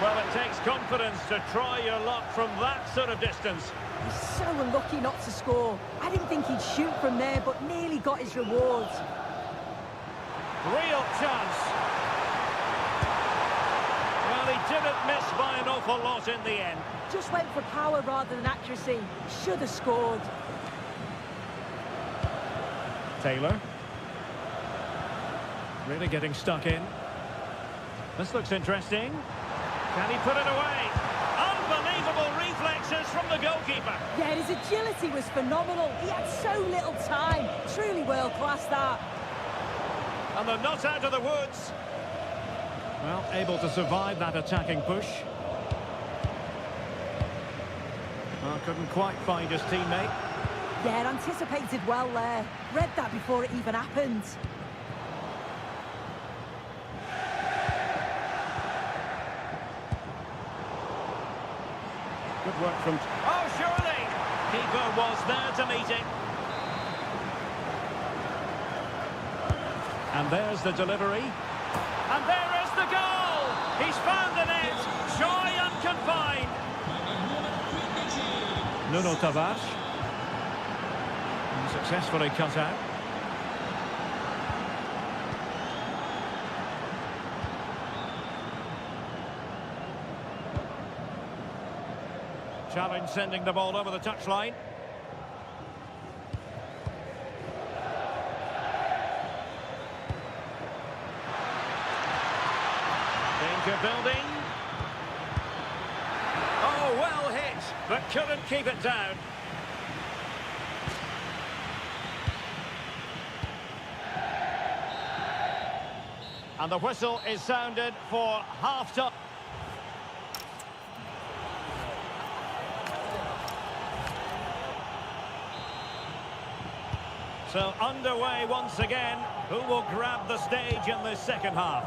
Well, it takes confidence to try your luck from that sort of distance. He's so unlucky not to score. I didn't think he'd shoot from there, but nearly got his rewards. Real chance. Well, he didn't miss by an awful lot in the end. Just went for power rather than accuracy. Should have scored. Taylor. Really getting stuck in. This looks interesting. Can he put it away? Unbelievable reflexes from the goalkeeper. Yeah, his agility was phenomenal. He had so little time. Truly world-class, that. And they're not out of the woods. Well, able to survive that attacking push. Well, couldn't quite find his teammate. Yeah, anticipated well there. Read that before it even happened. Good work from... Oh, surely! Keeper was there to meet it. And there's the delivery. And there is the goal! He's found the net! Joy unconfined! Nuno Tavares. And successfully cut out. Challenge sending the ball over the touchline. Danger building. Oh, well hit, but couldn't keep it down. And the whistle is sounded for half-time. So underway once again. Who will grab the stage in this second half?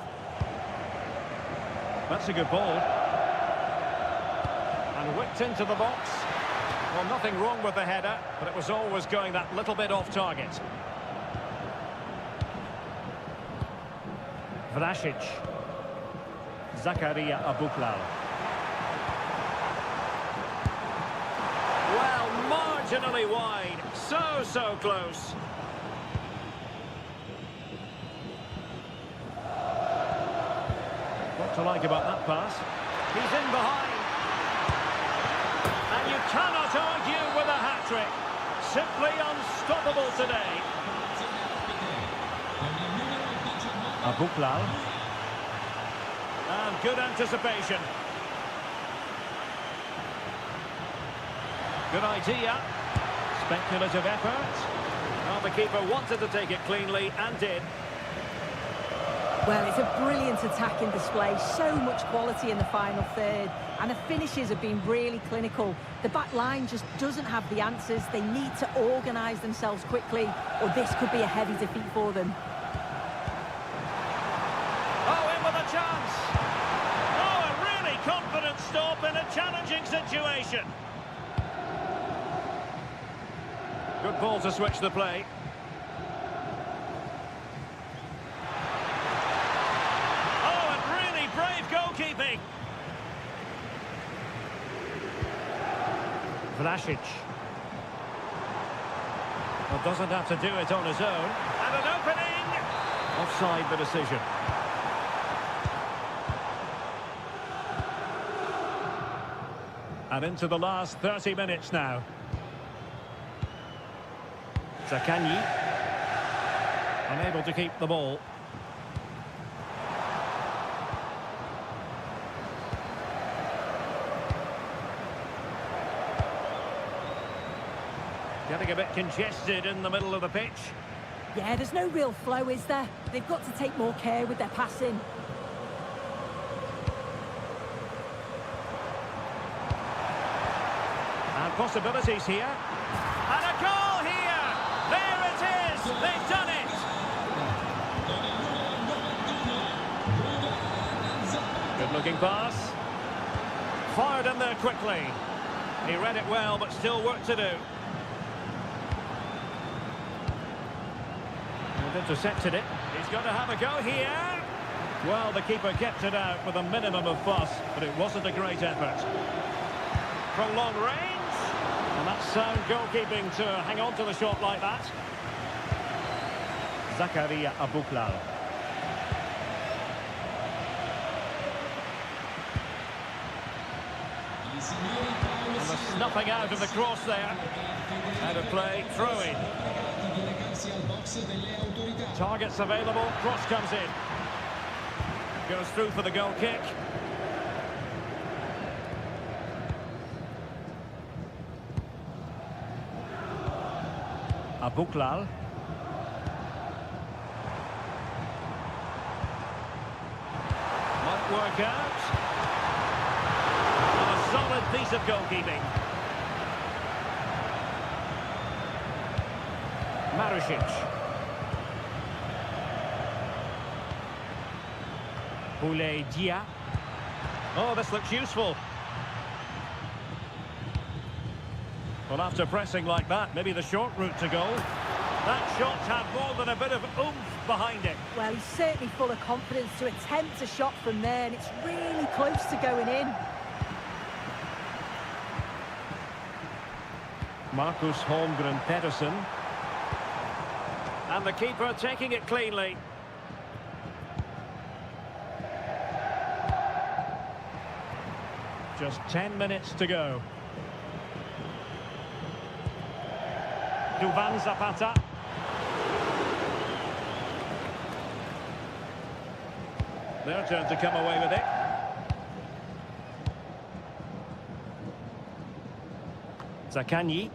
That's a good ball. And whipped into the box. Well, nothing wrong with the header, but it was always going that little bit off target. Vlasic. Zakaria Abuklal. Well, marginally wide. So close. What to like about that pass? He's in behind. And you cannot argue with a hat-trick. Simply unstoppable today. Abuklal. And good anticipation. Good idea. Speculative effort. Well, the keeper wanted to take it cleanly and did. Well, it's a brilliant attacking display. So much quality in the final third. And the finishes have been really clinical. The back line just doesn't have the answers. They need to organise themselves quickly, or this could be a heavy defeat for them. Oh, in with a chance. Oh, a really confident stop in a challenging situation. Good ball to switch the play. Oh, and really brave goalkeeping. Vlasic. Well, doesn't have to do it on his own. And an opening. Offside the decision. And into the last 30 minutes now. Zakanyi, unable to keep the ball. Getting a bit congested in the middle of the pitch. Yeah, there's no real flow, is there? They've got to take more care with their passing. And possibilities here. And a goal here! There it Looking pass. Fired in there quickly. He read it well, but still work to do. And intercepted it. He's going to have a go here. Well, the keeper kept it out with a minimum of fuss, but it wasn't a great effort. From long range. And that's sound goalkeeping to hang on to the shot like that. Zakaria Abuklal. And the snuffing out of the cross there. Out of play, throw-in. Targets available, cross comes in. Goes through for the goal kick. Abuklal. Might work out. And a solid piece of goalkeeping. Marusic. Boulay Dia. Oh, this looks useful. Well, after pressing like that, maybe the short route to goal. That shot had more than a bit of oomph behind it. Well, he's certainly full of confidence to attempt a shot from there, and it's really close to going in. Marcus Holmgren Pedersen. And the keeper taking it cleanly. Just 10 minutes to go. Duvan Zapata. Their turn to come away with it. Zakanyi.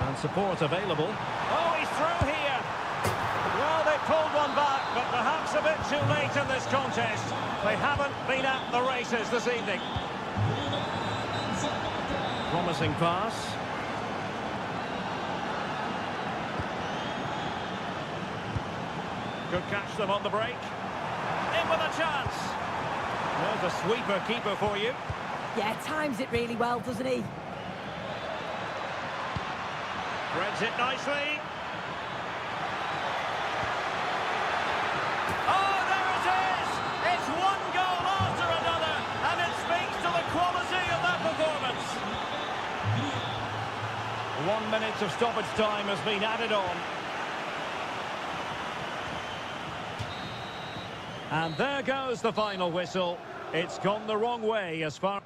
And support available. Oh, he's through here. Well, they pulled one back, but perhaps a bit too late in this contest. They haven't been at the races this evening. Promising pass. Could catch them on the break. In with a chance. There's a sweeper keeper for you. Yeah, times it really well, doesn't he? Threads it nicely. Oh, there it is! It's one goal after another, and it speaks to the quality of that performance. 1 minute of stoppage time has been added on. And there goes the final whistle. It's gone the wrong way as far...